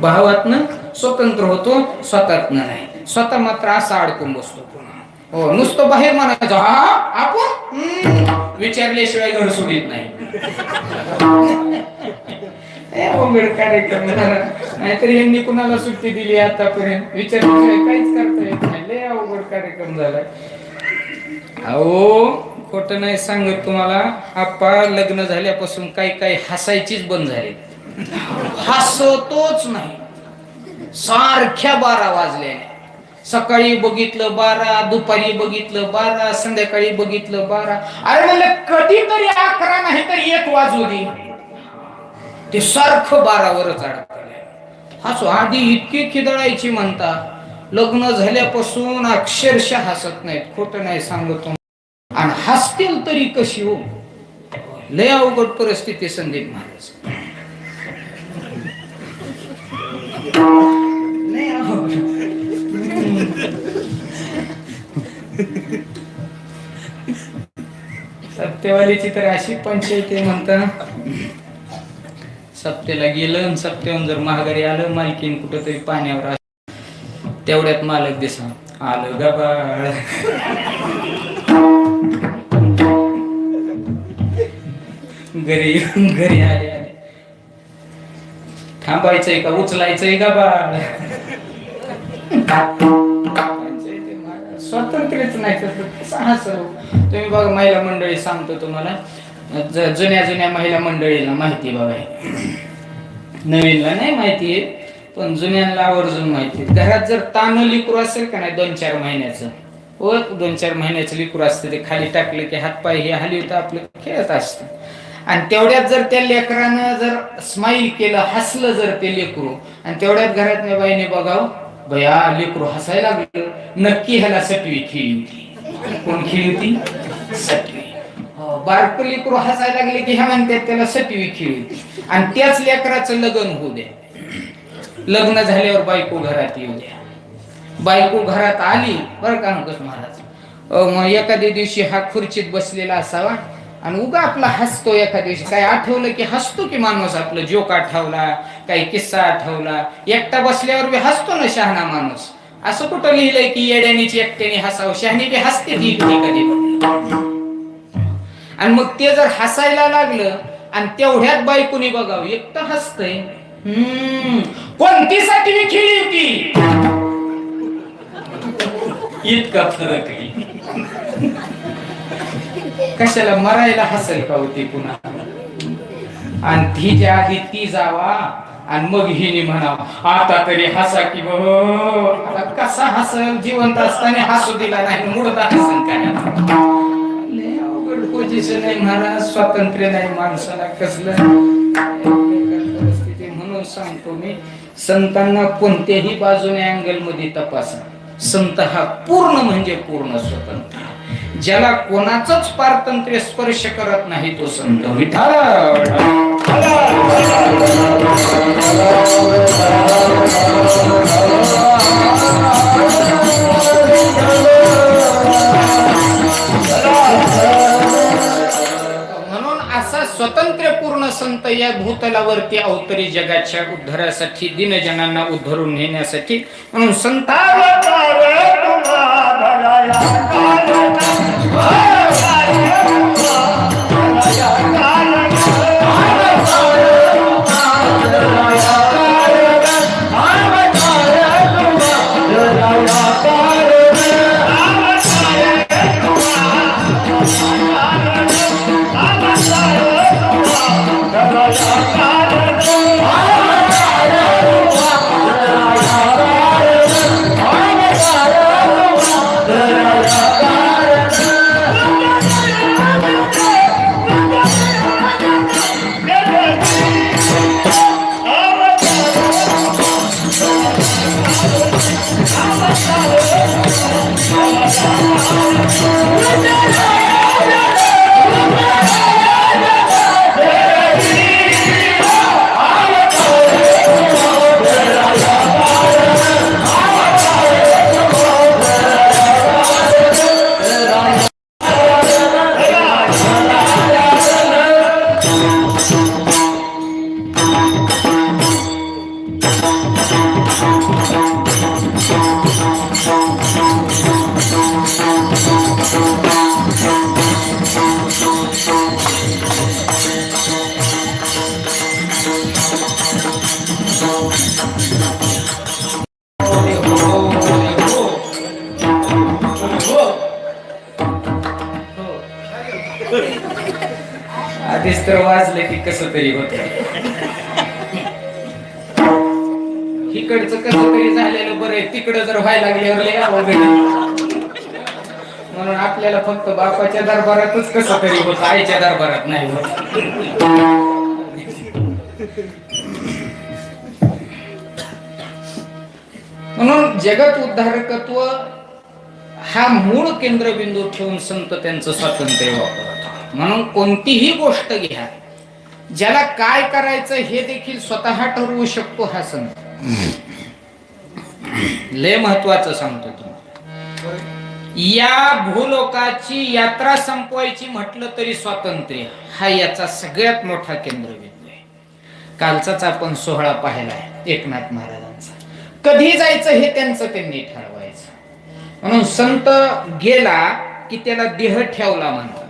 भावातनं स्वतंत्र होतो, स्वतःतनं नाही. स्वतः मात्र असा अडकून बसतो. हो, नुसतं बाहेर म्हणायचं हा आपण विचारल्याशिवाय घर सोडित नाही. कार्यक्रम नाहीतर यांनी कुणाला सुट्टी दिली आतापर्यंत, विचारल्याशिवाय काहीच करता येत नाही. लय अवघड कार्यक्रम झालाय. अहो खोटं नाही सांगत तुम्हाला, आप्पा लग्न झाल्यापासून काही हसायचीच बंद झाली. हसतोच नाही, सारख्या 12 वाजल्या. सकाळी बघितलं 12, दुपारी बघितलं 12, संध्याकाळी बघितलं 12. अरे म्हणलं कधीतरी 11 नाही तर 1 वाजू दे, ते सारखं 12 वरच अडकलं. हसू आधी इतकी खिदळायची म्हणता, लग्न झाल्यापासून अक्षरशः हसत नाहीत. खोटं नाही सांगतो. आणि हसतील तरी कशी हो, लय अवघड परिस्थिती संदीप महाराज. सप्तेवालीची तर अशी पंचायत आहे म्हणता, सप्तेला गेलं, सप्त्याहून जर महागारी आलं, मालकीन कुठं तरी पाण्यावर तेवढ्यात मालक दिसा आलं गबाळ. घरी आले थांबायचंय का उचलायचंय का बाळ. स्वातंत्र्यच नाही तर तुम्ही बघा, महिला मंडळी सांगतो तुम्हाला, जुन्या महिला मंडळीला माहिती बघा, नवीनला नाही माहिती आहे पण जुन्यांना आवर्जून माहिती. घरात जर तान लिकरू असेल का नाही 2-4 महिन्याचं, हो 2-4 महिन्याचं लिकरू असतं, ते खाली टाकलं की हातपाय हे हलवतं, आपलं खेळत असतं. आणि तेवढ्यात जर त्या लेकरानं जर स्माईल केलं, हसलं जर ते लेकरू, आणि तेवढ्यात घरातल्या बाईने बघाव, बया लेकरू हसायला लागलं, नक्की ह्याला सटवी खेळी होती. कोण खेळी होती? सटवी. बारक लेकरू हसायला लागले की ह्या म्हणतात त्याला सटवी खेळी होती. आणि त्याच लेकराचं लग्न होऊ द्या, लग्न झाल्यावर बायको घरात येऊ द्या. बायको घरात आली बरं का अंकुश महाराज, मग एखाद्या दिवशी हा खुर्चीत बसलेला असावा आणि उगा आपला हसतो. एखाद्या दिवशी काय आठवलं की हसतो की माणूस, आपलं जोक आठवला, काही किस्सा आठवला, एकटा बसल्यावर बी हसतो ना शहाणा माणूस. असं कुठं लिहिलंय की येड्यानीची एकट्याने हसावं, शहाणी बी हसते ती कधी. आणि मग ते जर हसायला लागलं आणि तेवढ्यात बायकोनी बघावं एकटं हसतंय, कोणती सातवी खेळी होती? इतका फरक आहे. कशाला मरायला हसेल का होती पुन्हा? आणि तिच्या आधी ती जावा आणि मग हिने म्हणावं आता तरी हसा की बो. आता कसा हसल? जिवंत असताना हसू दिला नाही, मुडदा हसन काय? अवघड पोझिशन आहे महाराज. स्वातंत्र्य नाही माणसाला कसलं. परिस्थिती म्हणून सांगतो मी, संतांना कोणत्याही बाजूने अँगल मध्ये तपासा. संत हा पूर्ण म्हणजे पूर्ण स्वतंत्र. ज्याला कोणाचंच पारतंत्र्य स्पर्श करत नाही तो संत. विठाल म्हणून असा स्वतंत्र पूर्ण संत या भूतलावरती अवतरी जगाच्या उद्धारासाठी, दिनजनांना उद्धरून नेण्यासाठी. म्हणून आधीच तर वाजले की कसं तरी होत. इकडचं कसं तरी झालेलं बरं आहे, तिकडं जर व्हायला लागल्यावर लय अवघड. म्हणून आपल्याला फक्त बापाच्या दरबारातच कसं तरी होत, आईच्या दरबारात नाही होत. म्हणून जगत उद्धारकत्व हा मूळ केंद्रबिंदू ठेवून संत त्यांचं स्वातंत्र्य वापरतात. म्हणून कोणतीही गोष्ट घ्या, ज्याला काय करायचं हे देखील स्वतः ठरवू शकतो हा संत. लय महत्वाचं सांगतो तुम्हाला. या भूलोकाची यात्रा संपवायची म्हटलं तरी स्वातंत्र्य हा याचा सगळ्यात मोठा केंद्रबिंदू आहे. कालचाच आपण सोहळा पाहिलाय एकनाथ महाराजांचा. कधी जायचं हे त्यांचं त्यांनी ठरवायचं. म्हणून संत गेला की त्याला देह ठेवला म्हणतात,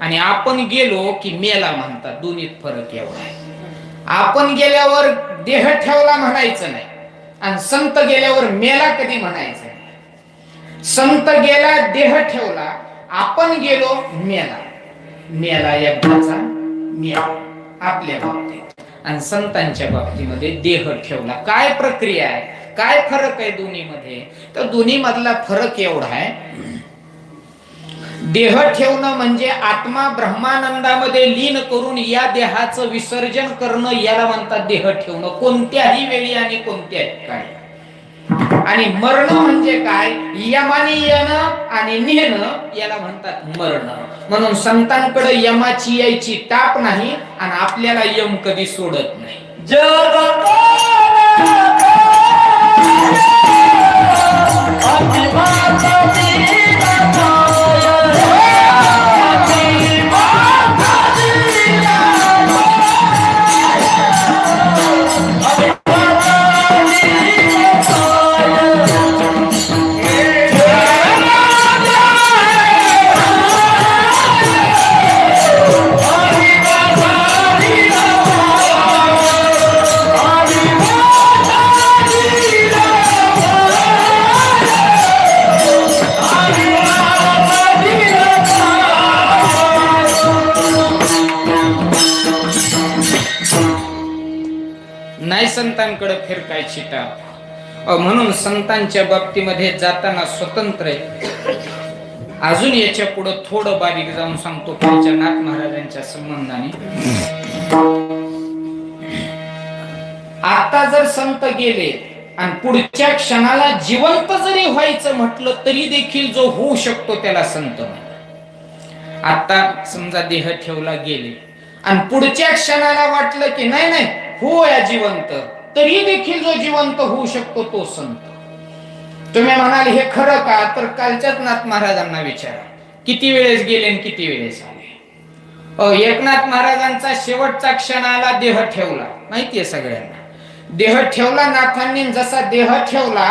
आणि आपण गेलो की मेला म्हणतात. दोन्हीत फरक एवढा आहे. आपण गेल्यावर देह ठेवला म्हणायचं नाही, आणि संत गेल्यावर मेला कधी म्हणायचं नाही. संत गेला देह ठेवला, आपण गेलो मेला. मेला एकदाचा मेला आपल्या बाबतीत, आणि संतांच्या बाबतीमध्ये देह ठेवला. काय प्रक्रिया आहे, काय फरक आहे दोन्हीमध्ये? तर दोन्ही मधला फरक एवढा आहे, देह ठेवणं म्हणजे आत्मा ब्रह्मानंदामध्ये लीन करून या देहाचं विसर्जन करणं, याला म्हणतात देह ठेवणं, कोणत्याही वेळी आणि कोणत्याही ठिकाणी. आणि मरण म्हणजे काय? यमाने येणं आणि नेणं, याला म्हणतात मरण. म्हणून संतांकडे यमाची यायची टाप नाही, आणि आपल्याला यम कधी सोडत नाही. संतांकडे फिरकायची टाप. म्हणून संतांच्या बाबतीमध्ये जाताना स्वतंत्र आहे. अजून याच्या पुढे थोडं बारीक जाऊन सांगतो त्यांच्या नाथ महाराजांच्या संबंधाने. आता जर संत गेले आणि पुढच्या क्षणाला जिवंत जरी व्हायचं म्हटलं तरी देखील जो होऊ शकतो त्याला संत. आता समजा देह ठेवला गेले आणि पुढच्या क्षणाला वाटलं की नाही नाही हो या जिवंत, तरी देखील जो जिवंत होऊ शकतो तो संत. तुम्ही म्हणाल हे खरं का? तर कालच्याच नाथ महाराजांना विचारा, किती वेळेस गेले आणि किती वेळेस आले. एकनाथ महाराजांचा शेवटचा क्षण आला, देह ठेवला, माहितीये सगळ्यांना. देह ठेवला नाथांनी, जसा देह ठेवला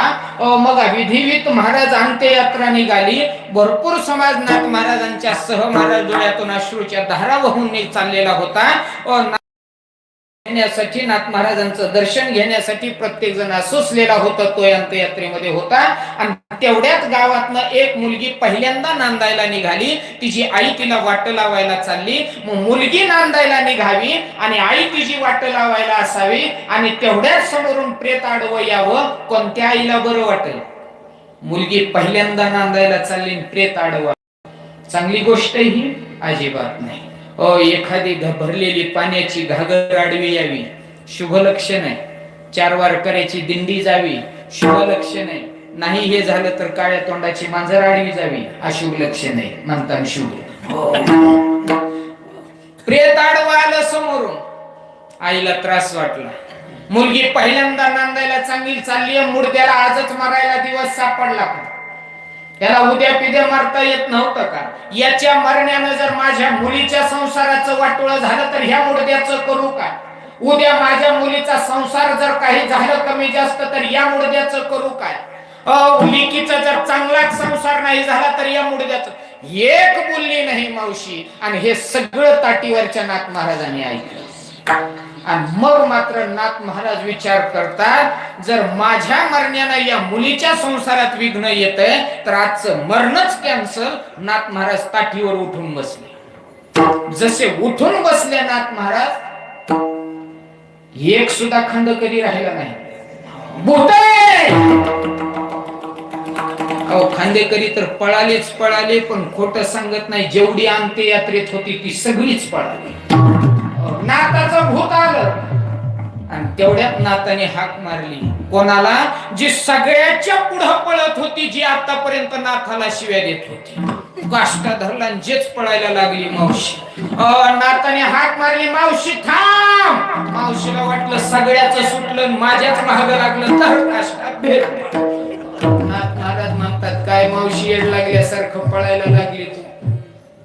मग विधिवित महाराज अंत्ययात्रा निघाली. भरपूर समाज नाथ महाराजांच्या सह महाराज डोळ्यातून अश्रूच्या धारा वाहून चाललेला होता. घेण्यासाठी नाथ महाराजांचं दर्शन घेण्यासाठी प्रत्येक जण असोसलेला होता. तो अंत्ययात्रेमध्ये होता. आणि तेवढ्याच गावातनं एक मुलगी पहिल्यांदा नांदायला निघाली. तिची आई तिला वाट लावायला चालली. मग मुलगी नांदायला निघावी आणि आई तिची वाट लावायला असावी आणि तेवढ्याच समोरून प्रेत आडवं यावं. कोणत्या आईला बरं वाटेल? मुलगी पहिल्यांदा नांदायला चालली, प्रेत आडवा. चांगली गोष्ट ही अजिबात नाही. एखादी भरलेली पाण्याची घागर आडवी यावी, शुभ लक्षण आहे. 4 वारकऱ्याची दिंडी जावी, शुभ लक्षण आहे. नाही हे झालं तर काळ्या तोंडाची मांजर आडवी जावी, अशुभ लक्षण आहे. म्हणतात शुभ. प्रेत आडवा आलं समोरून, आईला त्रास वाटला. मुलगी पहिल्यांदा नांदायला चांगली चालली, मुडद्याला आजच मरायला दिवस सापडला. त्याला उद्या पिद्या मारता येत नव्हतं का? याच्या मरण्यानं जर माझ्या मुलीच्या संसाराचं वाटोळं झालं तर ह्या मुडद्याचं करू काय? उद्या माझ्या मुलीचा संसार जर काही झालं कमी जास्त तर या मुडद्याचं करू काय? लेकीचा जर चांगलाच संसार नाही झाला तर या मुडद्याचं. एक बोलली नाही मावशी, आणि हे सगळं ताटीवरच्या नाथ महाराजांनी ऐकलं. आणि मग मात्र नाथ महाराज विचार करतात, जर माझ्या मरण्यानं या मुलीच्या संसारात विघ्न येतंय तर आजचं मरणच कॅन्सल. नाथ महाराज ताठीवर उठून बसले. जसे उठून बसले नाथ महाराज, एक सुद्धा खंड कधी राहिला नाही. खांदेकरी तर पळालेच पळाले, पण खोटं सांगत नाही. जेवढी अंत्ययात्रेत होती ती सगळीच पळाली. नाथाचं भूत आलं आणि तेवढ्यात नाथाने हाक मारली. कोणाला? जी सगळ्याच्या पुढे पळत होती, जी आतापर्यंत नाथाला शिव्या देत होती. काष्टा धरला आणि जेच पळायला लागली मावशी. नाथाने हाक मारली, मावशी थांब. मावशीला वाटलं सगळ्याच सुटलं, माझ्याच महाग लागलं तर काष्टा भेट. नाथ महाराज म्हणतात, काय मावशी येड लागल्यासारखं पळायला लागली तू?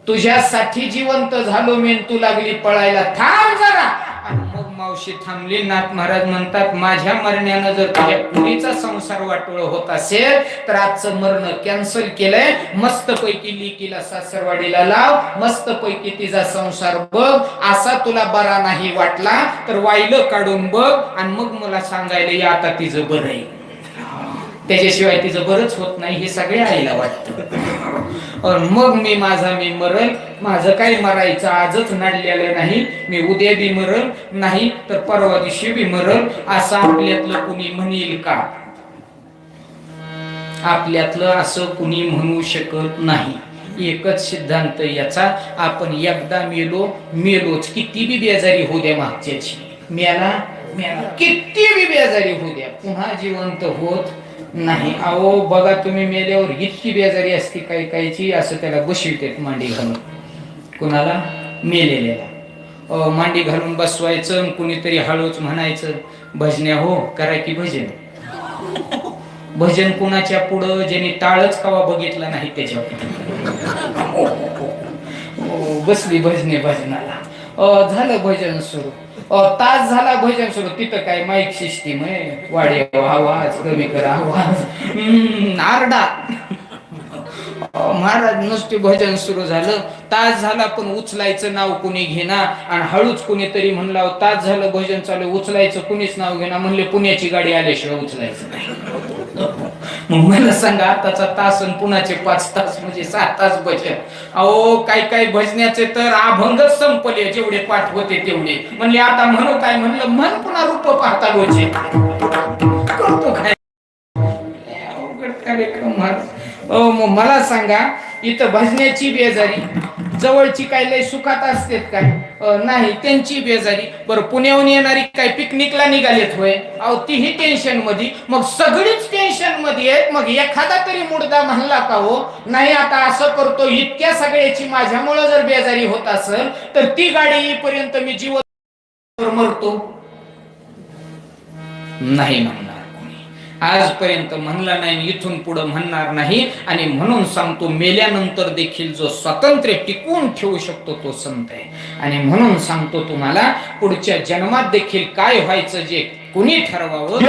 तुझ्यासाठी जिवंत झालो मी, तू लागली पळायला, थांब जरा. आणि मग मावशी थांबली. नाथ महाराज म्हणतात, माझ्या मरण्यानं जर तुझ्या पुरीचा संसार वाटोळ होत असेल तर आजचं मरण कॅन्सल केलंय. मस्त पैकी लेकीला सासरवाडीला लाव, मस्त पैकी तिचा संसार बघ. असा तुला बरा नाही वाटला तर वाईलं काढून बघ आणि मग मला सांगायला या आता तिचं बरं आहे. त्याच्याशिवाय तिचं बरंच होत नाही हे सगळ्या आईला वाटतं. मग मी मरल. माझं काही मरायचं आजच नडलेलं नाही. मी उद्या बी मरल, नाही तर परवा दिवशी बी मरल. असं आपल्यातलं कुणी म्हणेल का? आपल्यातलं असं कुणी म्हणू शकत नाही. एकच सिद्धांत याचा, आपण एकदा मेलोच. किती बी बेजारी होऊ द्या मागच्याची, मेला किती बी बेजारी होऊ द्या, पुन्हा जिवंत होत नाही. अहो बघा, तुम्ही मेल्यावर इतकी बेजारी असते काही काहीची, असं त्याला बसवितात मांडी घालून. कुणाला? मेलेल्याला. मांडी घालून बसवायचं, कुणीतरी हळूच म्हणायचं, भजन्या हो करा की भजन. भजन कुणाच्या पुढं? ज्यांनी टाळच कवा बघितला नाही त्याच्या पुढं बसली भजने भजनाला. झालं भजन सुरू. तास झाला भजन सुरू. तिथं काय माईक सिस्टीम आहे, वाढव आवाज, कमी कर आवाज, आरडा. महाराज नुसते भजन सुरू झालं, तास झाला पण उचलायचं नाव कुणी घेना. आणि हळूच कुणीतरी म्हणला, तास झालं भजन चालू, उचलायचं कुणीच नाव घेना. म्हणले पुण्याची गाडी आल्याशिवाय उचलायचं नाही. मग मला सांगा, आताचा तास आणि पुण्याचे 5 तास म्हणजे 6 तास भजन. अहो काय भजनाचे तर अभंगच संपले, जेवढे पाठ होते तेवढे. म्हणले आता म्हणू काय? म्हणलं म्हण पुन्हा रूप पाहता गोचे करतो काय. अवघड कार्यक्रम महाराज. मग मला सांगा, इथं भजण्याची बेजारी, जवळची काय लय सुखात असतेत काय? नाही, त्यांची बेजारी. बरं, पुण्याहून येणारी काय पिकनिकला निघालेत होय? अहो तीही टेन्शन मध्ये. मग सगळीच टेन्शन मध्ये आहेत. मग एखादा तरी मुडदा म्हणला का हो नाही आता असं करतो, इतक्या सगळ्याची माझ्यामुळे जर बेजारी होत असेल तर ती गाडी येईपर्यंत मी जीव मरतो? नाही म्हणणार कोणी, आजपर्यंत म्हणला नाही, इथून पुढे म्हणणार नाही. आणि म्हणून सांगतो, मेल्यानंतर देखील जो स्वातंत्र्य टिकवून ठेवू शकतो तो संत आहे. आणि म्हणून सांगतो तुम्हाला, पुढच्या जन्मात देखील काय व्हायचं जे कुणी ठरवावं.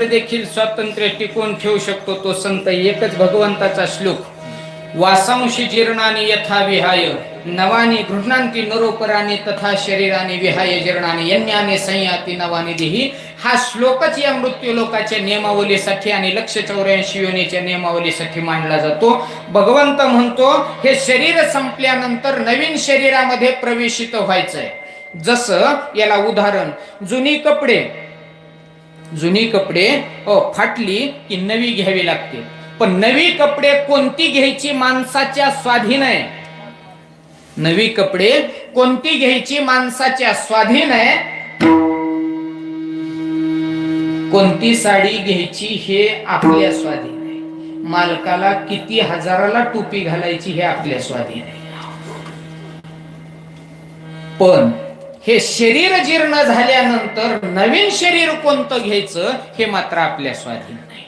देखील स्वातंत्र्य टिकवून ठेवू शकतो तो संत. एकच भगवंताचा श्लोक, वासांशी जीर्णानी यथा विहाय नवानी गृह्णांती नरोपराणी तथा शरीराने विहाय जीर्णानी यज्ञाने संयाती नवानी देही. हा श्लोकच या मृत्यू लोकाच्या नियमावलीसाठी आणि 184 योनीच्या नियमावलीसाठी मांडला जातो. भगवंत म्हणतो, हे शरीर संपल्यानंतर नवीन शरीरामध्ये प्रवेशित व्हायचंय. जसं याला उदाहरण, जुनी कपडे फाटली की नवी घ्यावी लागते. पण नवी कपडे कोणती घ्यायची माणसाच्या स्वाधीन आहे. नवी कपडे कोणती घ्यायची माणसाच्या स्वाधीन आहे. कोणती साडी घ्यायची हे आपल्या स्वाधीन आहे. मालकाला किती हजाराला टोपी घालायची हे आपल्या स्वाधीन आहे. पण हे शरीर जीर्ण झाल्यानंतर नवीन शरीर कोणतं घ्यायचं हे मात्र आपल्या स्वाधीन नाही.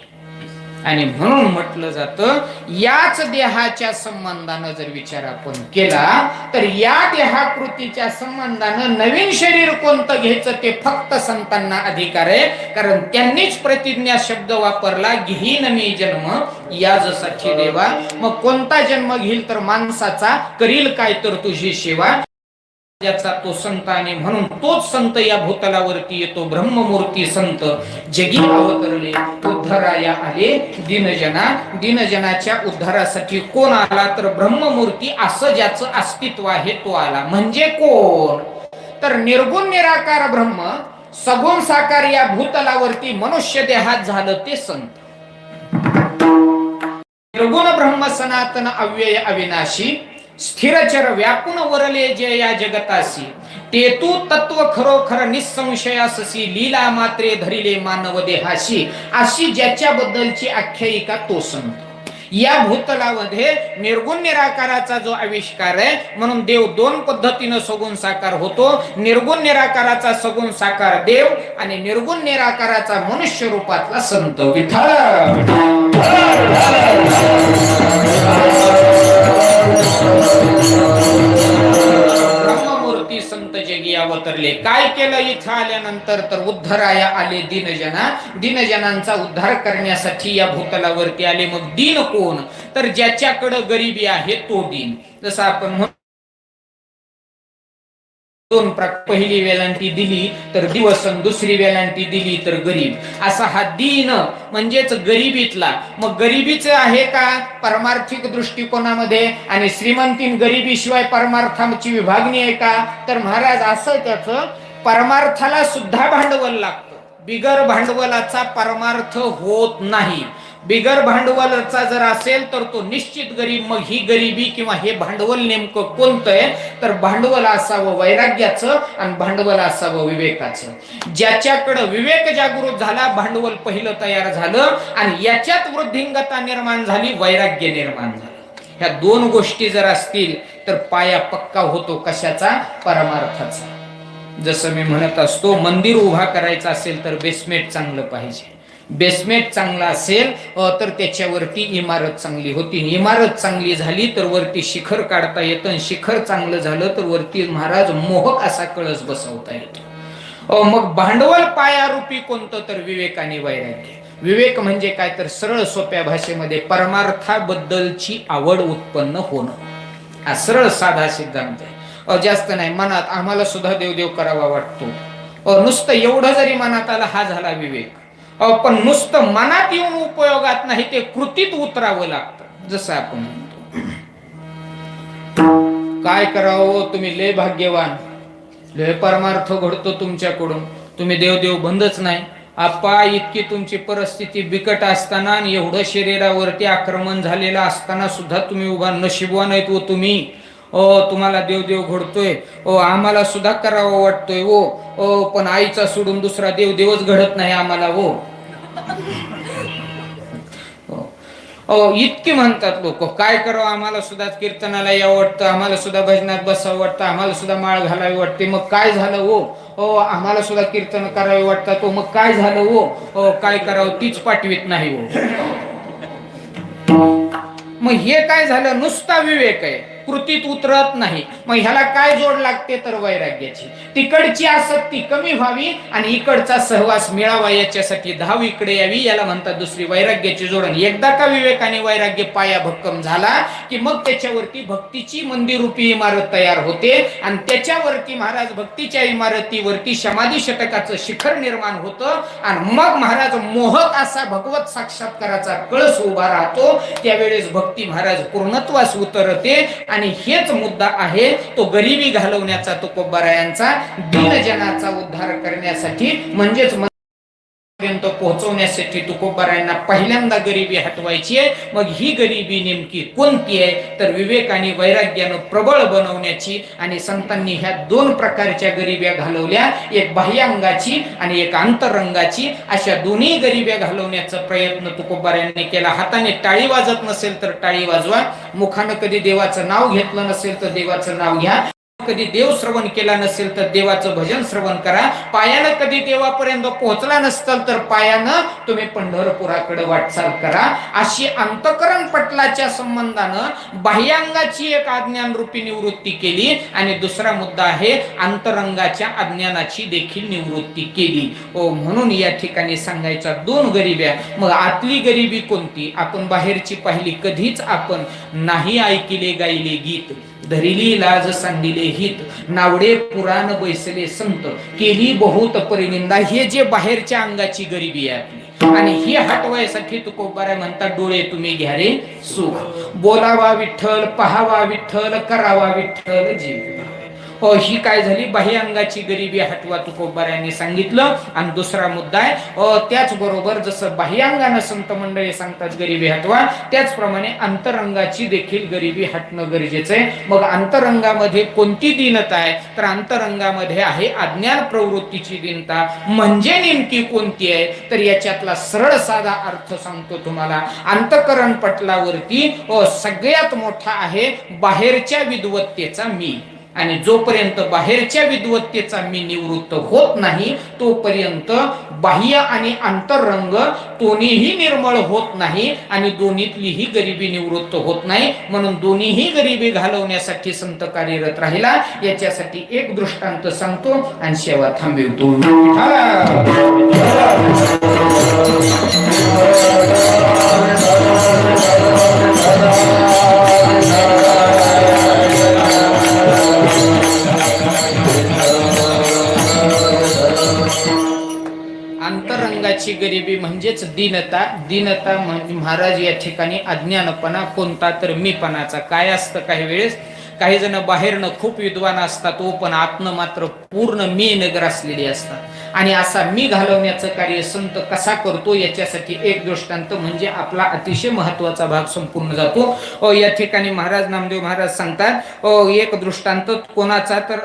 आणि म्हणून म्हटलं जातं, याच देहाच्या संबंधानं जर विचार आपण केला तर या देहाकृतीच्या संबंधानं नवीन शरीर कोणतं घ्यायचं ते फक्त संतांना अधिकार आहे. कारण त्यांनीच प्रतिज्ञा शब्द वापरला, घेईन मी जन्म याजसाठी देवा. मग कोणता जन्म घेईल तर माणसाचा, करील काय तर तुझी सेवा, ज्याचा तो संत. आणि म्हणून तोच संत या भूतलावरती येतो. ब्रह्ममूर्ती संत जगी अवतरले, उद्धराया आले दिनजना. दिनजनाच्या उद्धारासाठी कोण आला तर ब्रह्ममूर्ती, असं ज्याचं अस्तित्व आहे तो आला. म्हणजे कोण तर निर्गुण निराकार ब्रह्म सगुण साकार या भूतलावरती मनुष्य देहात झालं ते संत. निर्गुण ब्रह्म सनातन अव्यय अविनाशी, स्थिरचर व्यापून वरले जे या जगतासी, ते तू तत्व खरोखर निसंशयाससी, लीला मात्रे धरिले मानव देहाशी. अशी ज्याच्याबद्दलची आख्यायिका तो संत. या भूतलामध्ये निर्गुण निराकाराचा जो आविष्कार आहे, म्हणून देव दोन पद्धतीनं सगुण साकार होतो. निर्गुण निराकाराचा सगुण साकार देव आणि निर्गुण निराकाराचा मनुष्य रूपातला संत विठ्ठल. ब्रह्ममूर्ती संत जगी अवतरले. काय केलं इथं आल्यानंतर? तर उद्धाराया आले दीनजना. दीनजनांचा उद्धार करण्यासाठी या भूतलावरती आले. मग दीन कोण? तर ज्याच्याकडे गरिबी आहे तो दीन. जसं आपण दोन पहिली वेलांटी दिली तर दिवस, दुसरी वेलांटी दिली तर गरीब, असा हा दीन म्हणजेच गरीबीतला. मग गरीबीच आहे का परमार्थिक दृष्टिकोनामध्ये? आणि श्रीमंतीन गरिबीशिवाय परमार्थाची विभागणी आहे का? तर महाराज असं त्याचं परमार्थाला सुद्धा भांडवल लागतं. बिगर भांडवलाचा परमार्थ होत नाही. बिगर भांडवलाचा जर असेल तर तो निश्चित गरीब. मग ही गरिबी किंवा हे भांडवल नेमकं कोणतं आहे? तर भांडवल असावं वैराग्याचं आणि भांडवल असावं विवेकाचं. ज्याच्याकडे विवेक जागृत झाला, भांडवल पहिलं तयार झालं आणि याच्यात वृद्धिंगता निर्माण झाली, वैराग्य निर्माण झालं. ह्या दोन गोष्टी जर असतील तर पाया पक्का होतो. कशाचा? परमार्थाचा. जसं मी म्हणत असतो, मंदिर उभा करायचं असेल तर बेसमेंट चांगलं पाहिजे. बेसमेंट चांगला असेल तर त्याच्यावरती इमारत चांगली होती. इमारत चांगली झाली तर वरती शिखर काढता येतं. शिखर चांगलं झालं तर वरती महाराज मोहक असा कळस बसवता येतो. मग भांडवल पायारूपी कोणतं? तर विवेक आणि वैराग्य. विवेक म्हणजे काय? तर सरळ सोप्या भाषेमध्ये परमार्थाबद्दलची आवड उत्पन्न होणं. हा सरळ साधा सिद्धांत आहे. जास्त नाही. मनात आम्हाला सुद्धा देवदेव करावा वाटतो, नुसतं एवढं जरी मनात आलं हा झाला विवेक. पण नुसतं मनात येऊन उपयोगात नाही, ते कृतीत उतरावं लागतं. जसं आपण म्हणतो, काय करावं? तुम्ही लय भाग्यवान, लय परमार्थ घडतो तुमच्याकडून, तुम्ही देवदेव बंदच नाही. आपा इतकी तुमची परिस्थिती बिकट असताना आणि एवढं शरीरावरती आक्रमण झालेलं असताना सुद्धा तुम्ही उभा नशिबवान आहेत व तुम्ही. तुम्हाला देवदेव घडतोय, आम्हाला सुद्धा करावं वाटतोय पण आईचा सोडून दुसरा देवदेवच घडत नाही आम्हाला. इतके म्हणतात लोक. काय करावं? आम्हाला सुद्धा कीर्तनाला यावं वाटतं, आम्हाला सुद्धा भजनात बसावं वाटतं, आम्हाला सुद्धा माळ घालावी वाटते. मग काय झालं? आम्हाला सुद्धा कीर्तन करावे वाटतात. मग काय झालं? काय करावं तीच पाठवीत नाही. मग हे काय झालं? नुसता विवेक आहे, कृतीत उतरत नाही. मग ह्याला काय जोड लागते? तर वैराग्याची. तिकडची आसक्ती कमी व्हावी आणि इकडचा सहवास मिळावा याच्यासाठी धाव इकडे यावी, याला म्हणतात दुसरी वैराग्याची जोडण. एकदा का विवेक आणि वैराग्य पाया भक्कम झाला की मग त्याच्यावरती भक्तीची मंदिरूपी इमारत तयार होते आणि त्याच्यावरती महाराज भक्तीच्या इमारतीवरती समाधी षटकाचं शिखर निर्माण होतं आणि मग महाराज मोहक असा भगवत साक्षात्काराचा कळस उभा राहतो. त्यावेळेस भक्ती महाराज पूर्णत्वास उतरते. आणि हेच मुद्दा आहे तो गरिबी घालवण्याचा, तुकोबारायांचा दीनजनाचा उद्धार करण्यासाठी म्हणजेच पर्यंत पोहोचवण्यासाठी तुकोबारायांना पहिल्यांदा गरिबी हटवायची आहे. मग ही गरिबी नेमकी कोणती आहे? तर विवेक आणि वैराग्यानं प्रबळ बनवण्याची. आणि संतांनी ह्या दोन प्रकारच्या गरिब्या घालवल्या, एक बाह्यांगाची आणि एक अंतरंगाची. अशा दोन्ही गरिब्या घालवण्याचा प्रयत्न तुकोबारायांनी केला. हाताने टाळी वाजत नसेल तर टाळी वाजवा, मुखानं कधी देवाचं नाव घेतलं नसेल तर देवाचं नाव घ्या, कधी देव श्रवण केला नसेल तर देवाचं भजन श्रवण करा, पायानं कधी देवापर्यंत पोहोचला नसताल तर पायानं तुम्ही पंढरपुराकडे वाटचाल करा. अशी अंतकरण पटलाच्या संबंधानं बाह्यांगाची एक अज्ञान रूपी निवृत्ती केली आणि दुसरा मुद्दा आहे अंतरंगाच्या अज्ञानाची देखील निवृत्ती केली. म्हणून या ठिकाणी सांगायचा दोन गरिब्या. मग आतली गरिबी कोणती? आपण बाहेरची पाहिली, कधीच आपण नाही ऐकिले गायले गीत, धरिली लाज सांडिले हित, नावडे पुराण बैसले संत, केली बहुत परिनिंदा. हे जे बाहेरच्या अंगाची गरिबी आहे आपली, आणि ही हटवायसाठी तुकोबारा म्हणतात डोळे तुम्ही घ्या रे सुख, बोलावा विठ्ठल, पहावा विठ्ठल, करावा विठ्ठल जीव. ही काय झाली बाह्य अंगाची गरिबी हटवा तुकोबार यांनी सांगितलं. आणि दुसरा मुद्दा आहे त्याचबरोबर जसं बाह्य अंगानं संत मंडळी सांगतात गरिबी हटवा, त्याचप्रमाणे अंतरंगाची देखील गरिबी हटणं गरजेचं आहे. मग अंतरंगामध्ये कोणती दीनता आहे तर अंतरंगामध्ये आहे अज्ञान प्रवृत्तीची दीनता. म्हणजे नेमकी कोणती आहे तर याच्यातला सरळ साधा अर्थ सांगतो तुम्हाला. अंतकरण पटलावरती सगळ्यात मोठा आहे बाहेरच्या विद्वत्तेचा मी. आणि जोपर्यंत बाहेरच्या विद्वत्तेचा मी निवृत्त होत नाही तोपर्यंत बाह्य आणि अंतरंग दोन्हीही निर्मळ होत नाही आणि दोन्हीतलीही गरिबी निवृत्त होत नाही. म्हणून दोन्हीही गरिबी घालवण्यासाठी संत कार्यरत राहिला. याच्यासाठी एक दृष्टांत सांगतो आणि सेवा थांबवतो. अंतरंगाची गरिबी म्हणजेच दीनता. दीनता म्हणजे महाराज या ठिकाणी अज्ञानपणा, कोणता तर मीपणाचा. काय असतं काही वेळेस काही जण बाहेरनं खूप विद्वान असतात पण आतनं मात्र पूर्ण मी नगर असलेली असतात. आणि असा मी घालवण्याचं कार्य संत कसा करतो याच्यासाठी एक दृष्टांत म्हणजे आपला अतिशय महत्वाचा भाग संपूर्ण जातो. या ठिकाणी महाराज नामदेव महाराज सांगतात एक दृष्टांत कोणाचा तर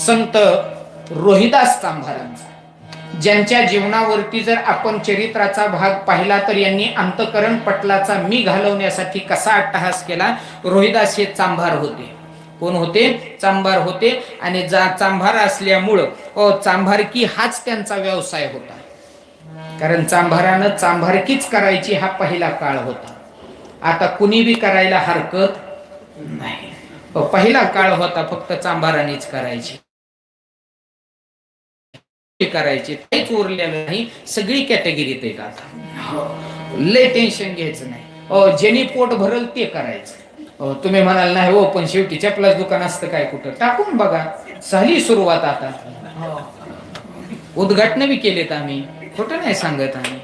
संत रोहिदास चांभारांचा, ज्यांच्या जीवनावरती जर आपण चरित्राचा भाग पाहिला तर यांनी अंतकरण पटलाचा मी घालवण्यासाठी कसा अट्टहास केला. रोहिदास हे चांभार होते. कोण होते? चांभार होते. आणि चांभार असल्यामुळं चांभारकी हाच त्यांचा व्यवसाय होता. कारण चांभारानं चांभारकीच करायची हा पहिला काळ होता. आता कुणी बी करायला हरकत नाही. पहिला काळ होता फक्त चांभारानेच करायची करायचे, काहीच उरलेलं नाही. सगळी कॅटेगरीत येत आता. लय टेन्शन घ्यायचं नाही. ज्यांनी पोट भरल ते करायचं. तुम्ही म्हणाल नाही हो पण शेवटी चपलाच दुकान असतं काय कुठं, टाकून बघा. झाली सुरुवात आता. उद्घाटन बी केलेत आम्ही, खोटं नाही सांगत आम्ही.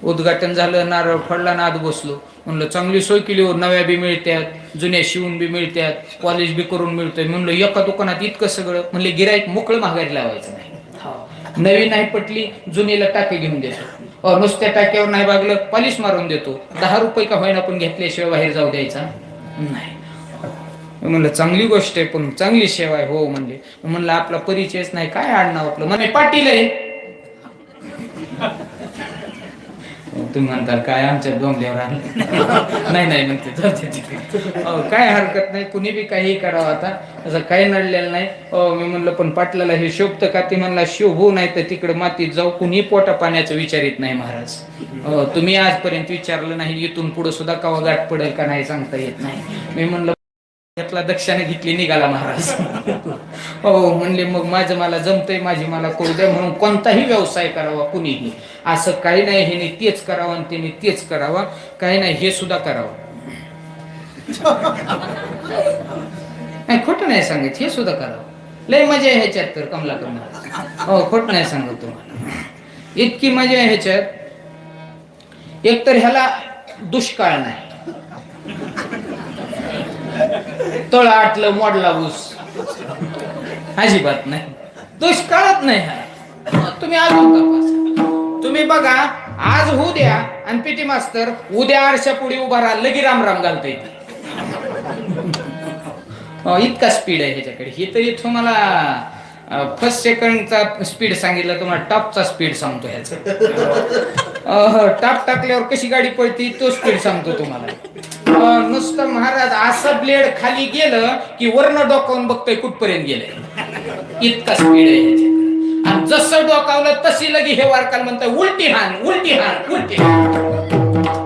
उद्घाटन झालं, नारळ फडला, नाद बसलो. म्हणलं चांगली सोय केली हो, नव्या बी मिळत्यात, जुन्या शिवून बी मिळत्यात, पॉलिश बी करून मिळतोय. म्हणलं एका दुकानात इतकं सगळं. म्हणले गिराईक मोकळं महागारी लावायचं नाही. नवी नाही पटली जुनीला टाके घेऊन देतो. नुसत्या टाक्यावर नाही भागलं पॉलिश मारून देतो. 10 रुपये का होईना पण घेतल्याशिवाय बाहेर जाऊ द्यायचा नाही. म्हणलं चांगली गोष्ट आहे पण चांगली सेवा आहे हो म्हणले. म्हणलं आपला परिचयच नाही, काय आडनाव आपलं? म्हणे पाटील आहे. तुम्ही म्हणताल काय आमच्या डोंगल्यावर आणलं. नाही नाही म्हणते काय हरकत नाही, कुणी बी काही करावं आता, असं काही नडलेलं नाही. मी म्हणलं पण पाटलाला हे शोभतं का? ते म्हणला शोभू नाही तर तिकडे मातीत जाऊ. कुणी पोटा पाण्याचं विचारित नाही महाराज. तुम्ही आजपर्यंत विचारलं नाही, इथून पुढे सुद्धा कवा गाठ पडेल का नाही सांगता येत नाही. मी म्हणलं घेतला दक्षाने घेतली निघाला महाराज. म्हणले मग माझं मला जमतंय, माझी मला करू द्या. म्हणून कोणताही व्यवसाय करावा कुणीही, असं काही नाही हे तेच करावं आणि त्याने तेच करावं, काही नाही हे सुद्धा करावं. नाही खोटं नाही सांगत, हे सुद्धा करावं. लय मजा आहे ह्याच्यात तर कमला खोटं नाही सांगत तुम्हाला. इतकी मजा आहे ह्याच्यात. एकतर ह्याला दुष्काळ नाही, तळ आटलं मोडला ऊस, अजिबात नाही. दुष्काळच नाही. तुम्ही अजून तपास. तुम्ही बघा आज होऊ द्या आणि पीटी मास्तर उद्या आरशा पुढे उभा राहा, लगी राम राम घालता येते. इतका स्पीड आहे ह्याच्याकडे. हे तरी तुम्हाला फर्स्ट सेकंडचा स्पीड सांगितलं, तुम्हाला टॉपचा स्पीड सांगतो ह्याचा. टॉप टाकल्यावर कशी गाडी पळती तो स्पीड सांगतो तुम्हाला. नुसतं महाराज असं ब्लेड खाली गेलं की वरनं डोकावून बघतोय कुठपर्यंत गेलंय. इतका स्पीड आहे ह्याच्याकडे. आणि जसं डोकावलं तशी लगी हे वारकाल म्हणताय उलटी हान उलटी हान उलटी हान.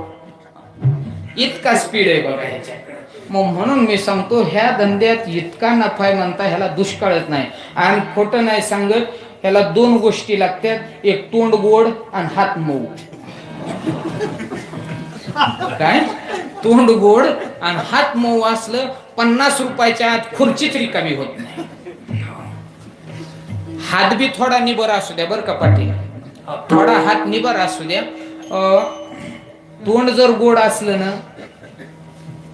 इतका स्पीड आहे बघा ह्याच्याकडे. मग म्हणून मी सांगतो ह्या धंद्यात इतका नफा आहे म्हणता ह्याला दुष्काळच नाही. आणि खोटं नाही सांगत, ह्याला 2 गोष्टी लागतात, एक तोंड गोड आणि हात मऊ. काय? तोंड गोड आणि हात मऊ असलं 50 रुपयाच्या आत खुर्चीच रिकामी होत नाही. हात बी थोडा निबर असू द्या बरं का पाटील, थोडा हात निबर असू द्या. तोंड जर गोड असलं ना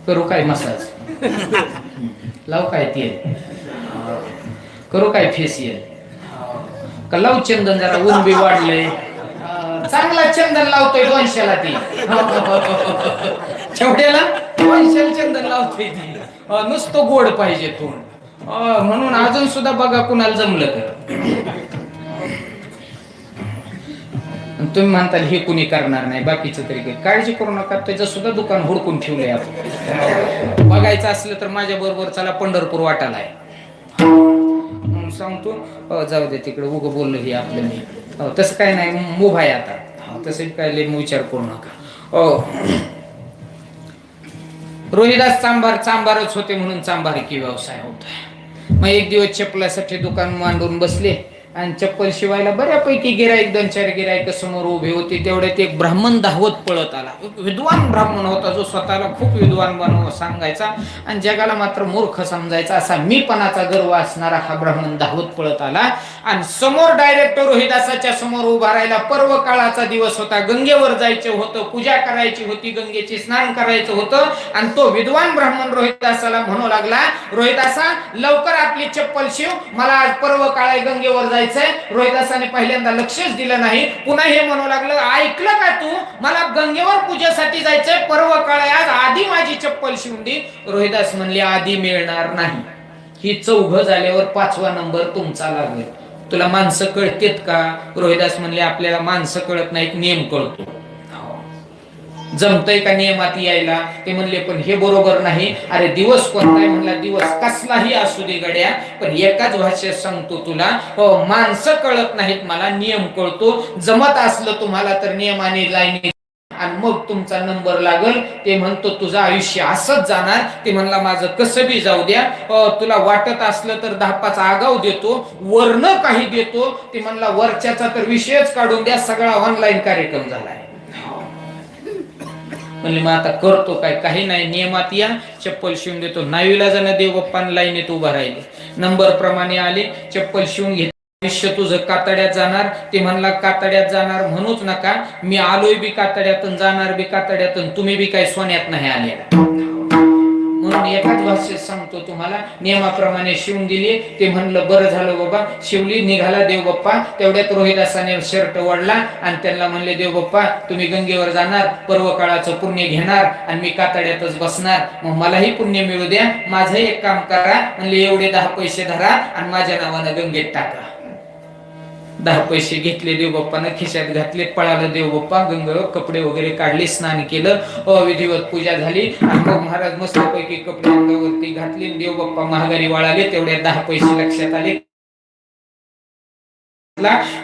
करू काय मसाज. लाव काय तेल, करू काय फेशियल, का लावू चंदन, जरा ऊन बी वाढलंय, चांगला चंदन लावतोय 200ला ती, शेवट्याला 200ला चंदन लावतोय ती, नुसतं गोड पाहिजे तोंड, म्हणून अजून सुद्धा बघा कुणाला जमलं तर. तुम्ही म्हणताल हे कुणी करणार नाही, बाकीचं तरी काळजी करू नका, त्याचं सुद्धा दुकान हुडकून ठेवलंय आपण. बघायचं असलं तर माझ्या बरोबर चला, पंढरपूर वाटाला आहे सांगतो. जाऊ दे तिकडे, उगं बोललो हे आपलं मी, तसं काय नाही, मुभ आहे आता, तसं काय लय विचार करू नका. रोहिदास चांभारच होते म्हणून चांभारकी व्यवसाय होता. मग एक दिवस चप्पलासाठी दुकान मांडून बसले आणि चप्पल शिवायला बऱ्यापैकी गिराईक, 2-4 गिराईक समोर उभे होते. तेवढ्यात एक ब्राह्मण धावत पळत आला. विद्वान ब्राह्मण होता, जो स्वतःला खूप विद्वान बनव सांगायचा आणि जगाला मात्र मूर्ख समजायचा, असा मीपणाचा गर्व असणारा हा ब्राह्मण धावत पळत आला आणि समोर डायरेक्ट रोहिदासाच्या समोर उभा राहिला. पर्व काळाचा दिवस होता, गंगेवर जायचं होतं, पूजा करायची होती, गंगेचे स्नान करायचं होतं आणि तो विद्वान ब्राह्मण रोहिदासाला म्हणू लागला, रोहिदासा लवकर आपली चप्पल शिव, मला आज पर्व काळ आहे, गंगेवर जायचं. रोहिदासाने पहिल्यांदा लक्षच दिलं नाही, पुन्हा हे म्हणू लागलं, ऐकलं का तू, मला गंगेवर पूजेसाठी जायचंय, पर्व काळ आहे आज, आधी माझी चप्पल शिवून दे. रोहिदास म्हणले, आधी मिळणार नाही, ही 4 झाल्यावर 5वा नंबर तुमचा लागेल. तुला माणसं कळतेत का? रोहिदास म्हणले, आपल्याला माणसं कळत नाहीत, नियम कळतो. जमतय का नियमात यायला? ते म्हणले, पण हे बरोबर नाही. अरे दिवस कोणता आहे? म्हणला, दिवस कसलाही असू दे गड्या, पण एकाच भाषेत सांगतो तुला, माणसं कळत नाहीत, मला नियम कळतो. जमत असलं तुम्हाला तर नियमाने लाईनी आणि मग तुमचा नंबर लागल. ते म्हणतो, तुझं आयुष्य असंच जाणार. ते म्हणला, माझं कसं बी जाऊ द्या, तुला वाटत असलं तर 10-5 आगाव देतो, वर्ण काही देतो. ते म्हणला, वरच्याचा तर विषयच काढून द्या, सगळा ऑनलाईन कार्यक्रम झालाय. म्हणले, मग आता करतो काय? काही नाही, नियमात या, चप्पल शिवून देतो. नाईलाजाने देवबाप्पान लाईनीत उभा राहिले, नंबर प्रमाणे आले, चप्पल शिवून घेतली. आयुष्य तुझं कातड्यात जाणार. ते म्हणला, कातड्यात जाणार म्हणूच नका, मी आलोय बी कातड्यातून, जाणार बी कातड्यातून, तुम्ही बी काही सोन्यात नाही आलेला. म्हणून एकाच भाषेत सांगतो तुम्हाला, नियमाप्रमाणे शिवून दिली. ते म्हणलं, बरं झालं बाबा, शिवली. निघाला देवबाप्पा. तेवढ्यात रोहिदासाने शर्ट ओढला आणि त्यांना म्हणले, देवबाप्पा तुम्ही गंगेवर जाणार, पर्व काळाचं पुण्य घेणार आणि मी कातड्यातच बसणार, मग मलाही पुण्य मिळू द्या. माझं एक काम करा. म्हणले, एवढे 10 पैसे धरा आणि माझ्या नावानं गंगेत टाका. 10 पैसे घेतले देवबाप्पानं, खिशात घातले, पळालं देवबाप्पा. गंगेवर कपडे वगैरे काढले, स्नान केलं, विधिवत पूजा झाली आणि मग महाराज मस्तपैकी कपडे अंगावरती घातले, देवबाप्पा महागारी वळाले. तेवढे 10 पैसे लक्षात आले.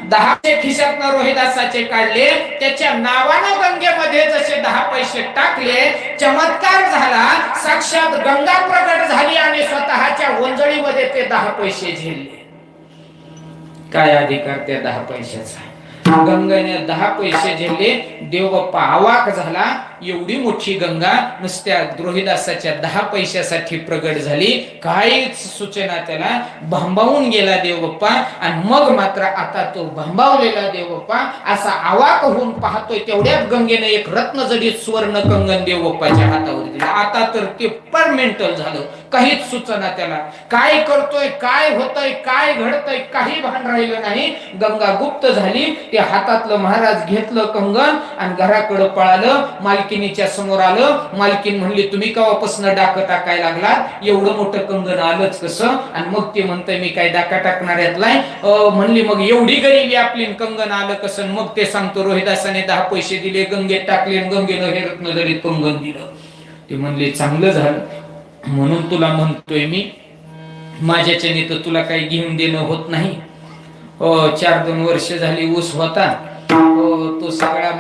10 खिशातनं रोहिदासाचे काढले, त्याच्या नावानं गंगेमध्ये जसे 10 पैसे टाकले, चमत्कार झाला. साक्षात गंगा प्रगट झाली आणि स्वतःच्या वंजळीमध्ये ते 10 पैसे झेलले. काय अधिकार त्या 10 पैशाचा? गंगेने 10 पैसे झेलले. देवबाप्पा अवाक झाला, एवढी मोठी गंगा नुसत्या रोहिदासाच्या 10 पैशासाठी प्रगट झाली. काहीच सूचना त्याला, भांबावून गेला देवबाप्पा. आणि मग मात्र आता तो भांबावलेला देवबाप्पा असा अवाक होऊन पाहतोय. तेवढ्यात गंगेने एक रत्नजडित सुवर्ण कंगन देवबाप्पाच्या हातावर दिलं. आता तर ते परमेंटल झालं, काहीच सूचना त्याला, काय करतोय, काय होतंय, काय घडतंय, काही भान राहिलं नाही. गंगा गुप्त झाली. ते हातातलं महाराज घेतलं कंगन आणि घराकडे पळालं. मालकिनीच्या समोर आलं. मालकीन म्हणली, तुम्ही केव्हापासून डाकं टाकायला लागलात? एवढं मोठं कंगन आलंच कसं? आणि मग ते म्हणतंय, मी काय डाका टाकणाऱ्यातलाय. म्हणली, मग एवढी गरिबी आपली, कंगन आलं कसं? मग ते सांगतो, रोहिदासाने 10 पैसे दिले, गंगेत टाकले, गंगेनं हे रत्नजडित कंगन दिलं. ते म्हणले, चांगलं झालं, म्हणून तुला म्हणतोय मी, माझ्याच्याने तर तुला काही घेऊन देणं होत नाही. 4-2 वर्ष झाली ऊस होता, तो सगळा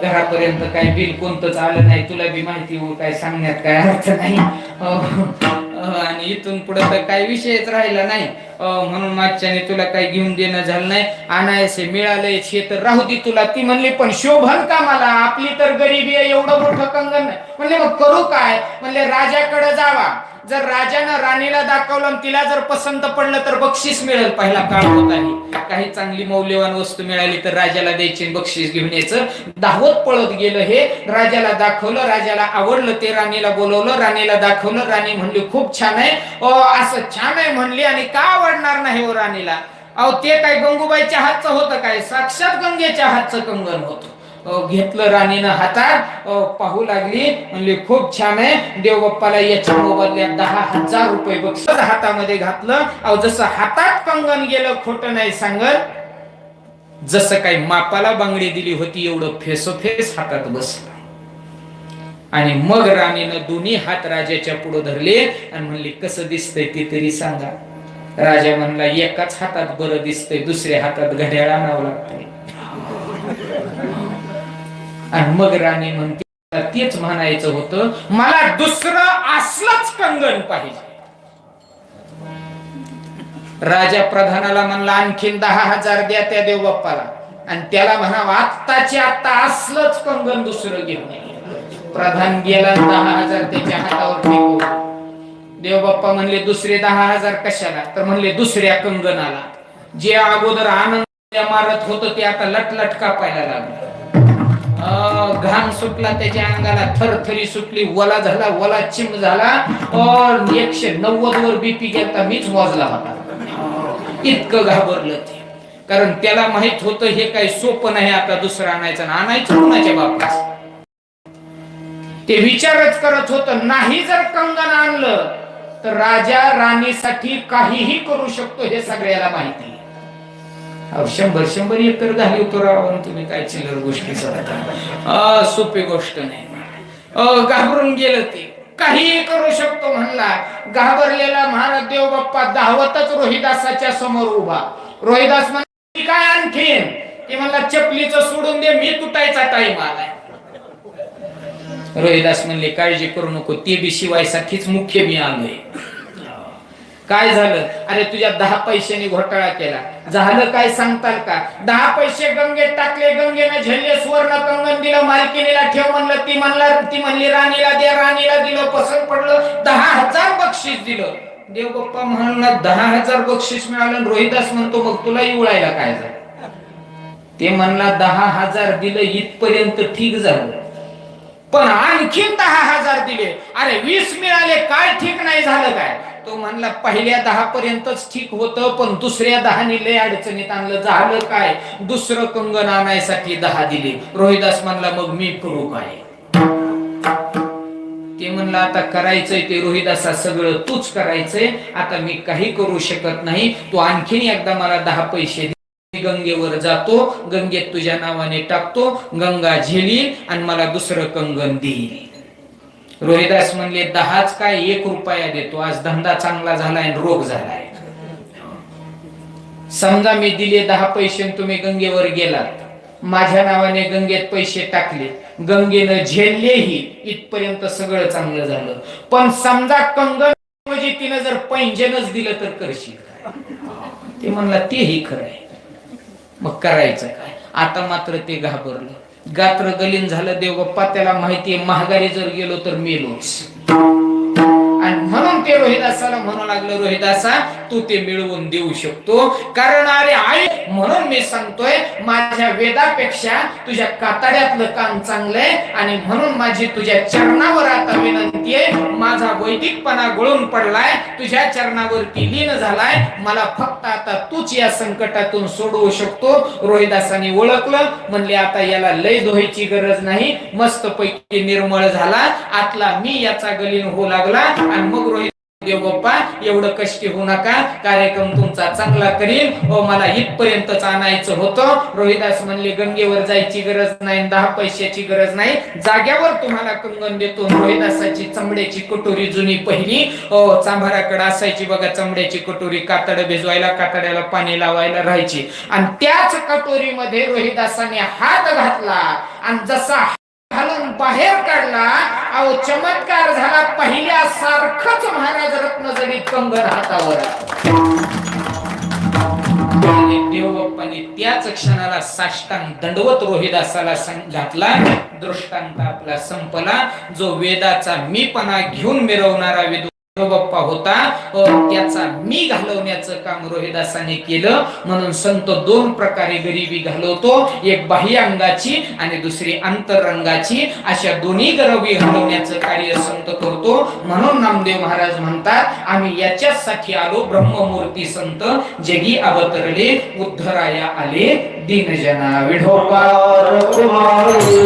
घरापर्यंत काय बिल कोणतंच आलं नाही. तुला बी माहिती, काय सांगण्यात काय अर्थ नाही. आणि इथून पुढे तर काही विषयच राहिला नाही. म्हणून मागच्याने तुला काही घेऊन देणं झालं नाही. आणायचे मिळालंय हे तर राहू दे तुला. ती म्हणली, पण शोभन का मला? आपली तर गरिबी आहे, एवढं मोठं कंगन. म्हणले, मग करू काय? म्हणले, राजाकडे जावा जर राजानं राणीला दाखवलं आणि तिला जर पसंत पडलं तर बक्षीस मिळेल. पहिला काळ होत आहे. काही चांगली मौल्यवान वस्तू मिळाली तर राजाला द्यायची, बक्षीस घेऊन यायचं. धावत पळत गेलं, हे राजाला दाखवलं, राजाला आवडलं, ते राणीला बोलवलं, राणीला दाखवलं. राणी म्हणली खूप छान आहे. असं छान आहे म्हणली. आणि का आवडणार नाही हो राणीला? अहो ते काय गंगूबाईच्या हातचं होतं काय? साक्षात गंगेच्या हातचं कंगन होतं. घेतलं राणीनं हातात, पाहू लागली, म्हणली खूप छान आहे. देवबाप्पाला याच्या मोबदल्यात 10,000 रुपये बक्षीस हातामध्ये घातलं. अहो जसं हातात कंगन गेलं, खोटं नाही सांगत, जसं काही मापाला बांगडी दिली होती एवढं फेसोफेस हातात बसलं. आणि मग राणीनं दोन्ही हात राजाच्या पुढे धरले आणि म्हणली कसं दिसतंय ते तरी सांगा. राजा म्हणला एकाच हातात बरं दिसतंय, दुसऱ्या हातात घड्याळ आणावं लागतंय. आणि मग राणी म्हणते तेच म्हणायचं होतं, मला दुसरं असलंच कंगन पाहिजे. राजा प्रधानाला म्हणला आणखीन 10,000 द्या त्या देवबाप्पाला, आणि त्याला म्हणावं आत्ताचे आत्ता असलंच कंगन दुसरं घेऊन ये. प्रधान गेला, 10,000 त्याच्या हातावर फेकून. देवबाप्पा म्हणले दुसरे 10,000 कशाला? तर म्हणले दुसऱ्या कंगनाला. जे अगोदर आनंद मारत होतं ते आता लटलट कापायला लागलं. घाम सुटला त्याच्या अंगाला, थरथरी सुटली, वला झाला, वला चिम झाला. 190 वर बीपी गेला, मीच मोजला होता. इतकं घाबरलं ते. कारण त्याला माहित होतं हे काही सोपं नाही आता दुसरं आणायचं. आणायचं कुणाच्या बापास? ते विचारच करत होतं. नाही जर कंगन आणलं तर राजा राणीसाठी काहीही करू शकतो, हे सगळ्याला माहिती. 100 एकर झाली उतरावं, तुम्ही काय चिल्लर गोष्टी करता? सोपी गोष्ट नाही. घाबरून गेलं ते. काहीही करू शकतो म्हणला. घाबरलेला महाराज देवबाप्पा धावतच रोहिदासाच्या समोर उभा. रोहिदास म्हणला काय आणखीन? ते म्हणला चपलीचं सोडून दे, मी तुटायचा टाइम आलाय. रोहिदास म्हणले काळजी करू नको, ते बी शिवायसाठीच मुख्य मी आलोय. काय झालं? अरे तुझ्या 10 पैशांनी घोटाळा केला. झालं काय सांगताल का? 10 पैसे गंगेत टाकले, गंगेने झेलले, सुवर्ण कंगन दिलं, मालकिनीला ठेव म्हणलं, ती म्हणली राणीला दे, राणीला दिलं, पसंत पडलं, 10,000 बक्षीस दिलं. देवबाप्पा म्हणला 10,000 बक्षीस मिळालं. रोहिदास म्हणतो मग तुला उळायला काय झालं? ते म्हणला 10,000 दिलं इथपर्यंत ठीक झालं, पण आणखीन 10,000 दिले. अरे 20 मिळाले, काय ठीक नाही झालं काय? तो म्हणला पहिल्या 10 पर्यंतच ठीक होतं, पण दुसऱ्या 10 ने लय अडचणीत आणलं. झालं काय? दुसरं कंगन आणायसाठी 10 दिले. रोहिदास म्हणला मग मी करू काय? ते म्हणला आता करायचंय ते रोहिदासा सगळं तूच करायचंय, आता मी काही करू शकत नाही. तू आणखीन एकदा मला 10 पैसे दे. गंगेवर जातो, गंगेत तुझ्या नावाने टाकतो, गंगा झेलील आणि मला दुसरं कंगन देईल. रोहिदास म्हणले 10च काय 1 रुपया देतो. आज धंदा चांगला झालाय, रोग झालाय. समजा मी दिले 10 पैसे, तुम्ही गंगेवर गेलात, माझ्या नावाने गंगेत पैसे टाकले, गंगेनं झेललेही, इथपर्यंत सगळं चांगलं झालं. पण समजा कंगन म्हणजे तिनं जर पैंजनच दिलं तर करशील काय? ते म्हणला तेही खरं आहे, मग करायचं काय? आता मात्र ते घाबरलं, गात्र गलीन झालं. देवबाप्पा त्याला माहितीये महागारी जर गेलो तर मेलोच. आणि म्हणून ते रोहिदासाला म्हणू लागलं, रोहिदासा तू ते मिळवून देऊ शकतो. कारण अरे आई, म्हणून मी सांगतोय माझ्या वेदापेक्षा तुझ्या कातड्यातलं काम चांगलंय, आणि म्हणून माझी तुझ्या चरणावर आता विनंती आहे. माझा वैदिकपणा गळून पडलाय, तुझ्या चरणावरती लीन झालाय. मला फक्त आता तूच या संकटातून सोडवू शकतो. रोहिदासाने ओळखलं, म्हणले आता याला लय धुवायची गरज नाही, मस्त पैकी निर्मळ झाला, आतला मी याचा गलीन होऊ लागला. आणि मग रोहित देवबाप्पा एवढं कष्टी होऊ नका, कार्यक्रम तुमचा चांगला करील. मला इथपर्यंतच आणायचं होतं. रोहिदास म्हणले गंगेवर जायची गरज नाही, 10 पैशाची गरज नाही, जाग्यावर तुम्हाला कंगन देतो. रोहिदासाची चमड्याची कटोरी जुनी पहिली चांभाराकडे असायची बघा, चमड्याची कटोरी, कातड भिजवायला, कातड्याला पाणी लावायला राहायची. आणि त्याच कटोरीमध्ये रोहिदासाने हात घातला आणि जसा घालून बाहेर काढला, अहो चमत्कार झाला. पहिल्या सारखंच महाराज रत्नजडीत कंगन हातावर. देवबाप्पाने त्याच क्षणाला साष्टांग दंडवत रोहिदासाला घातला. दृष्टांत आपला संपला. जो वेदाचा मीपणा घेऊन मिरवणारा विद्वान बाप्पा होता त्याचा मी घालवण्याचं काम रोहिदासाने केलं. म्हणून संत दोन प्रकारे गरिबी घालवतो, एक बाह्य अंगाची आणि दुसरी अंतरंगाची. अशा दोन्ही गरिबी घालवण्याचं कार्य संत करतो. म्हणून नामदेव महाराज म्हणतात, आम्ही याच्यासाठी आलो ब्रह्ममूर्ती संत जगी अवतरले, उद्धराया आले दीनजना. विठोबा कुमार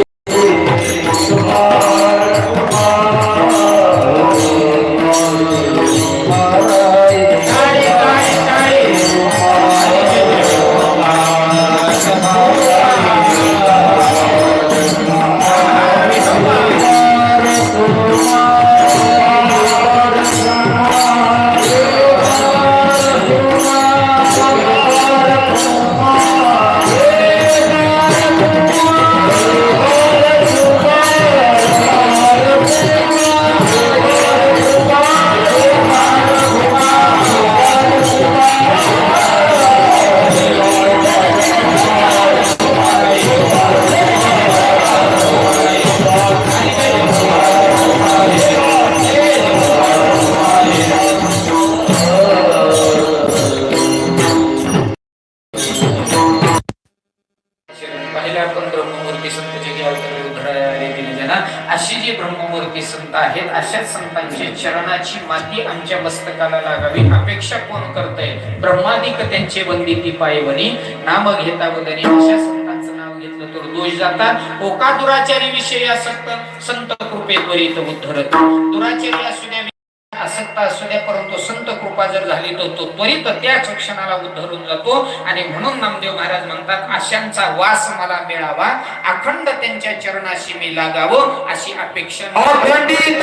अशी जी ब्रह्ममूर्ती संत आहेत, अशाच संतांची चरणाची माती आमच्या मस्तकाला लागावी अपेक्षा कोण करतय? ब्रह्मादिक त्यांचे वंदिती पायवनी, नाम घेता वदनी. अशा संतांचं नाव घेतलं तर दोष जातात. ओका दुराचारी विषयी आसक्त, संत कृपे त्वरित उद्धरत. दुराचारी असू द्या, आसक्त असू द्या, परंतु संत कृपा जर झाली तर तो त्वरित त्याच क्षणाला उद्धरून जातो. आणि म्हणून नामदेव महाराज म्हणतात, अशांचा वास मला मिळावा, अखंड त्यांच्या चरणाशी मी लागावं अशी अपेक्षा. अखंडित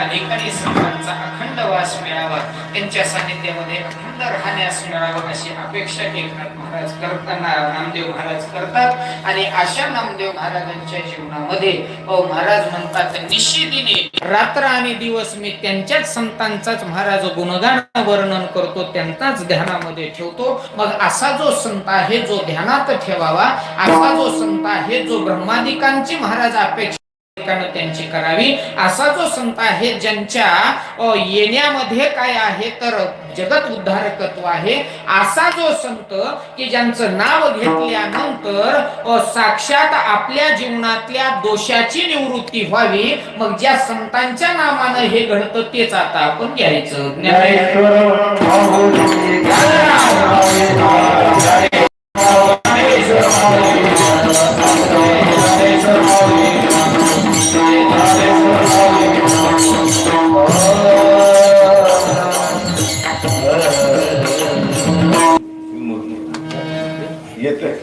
अधिकारी संतांचा अखंड वास मिळावा, त्यांच्या सानिध्यामध्ये अखंड राहण्यास मिळावं अशी अपेक्षा एकनाथ महाराज करताना नामदेव महाराज करतात. आणि अशा नामदेव महाराजांच्या जीवनामध्ये महाराज म्हणतात, निशिदिनी रात्र आणि दिवस मी त्यांच्याच संतांचाच महाराज गुणगान वर्णन करतो, त्यांचाच ध्यानामध्ये ठेवतो. मग असा जो संत आहे जो ध्यानात ठेवावा, असा जो संत आहे जो ब्रह्मादिकांची महाराज अपेक्षा त्यांची करावी, असा जो संत आहे ज्यांच्या येण्यामध्ये काय आहे तर जगत उद्धारकत्व आहे, असा जो संत की ज्यांचं नाव घेतल्यानंतर साक्षात आपल्या जीवनातल्या दोषाची निवृत्ती व्हावी. मग ज्या संतांच्या नामानं हे घडतं तेच आता आपण घ्यायचं. येते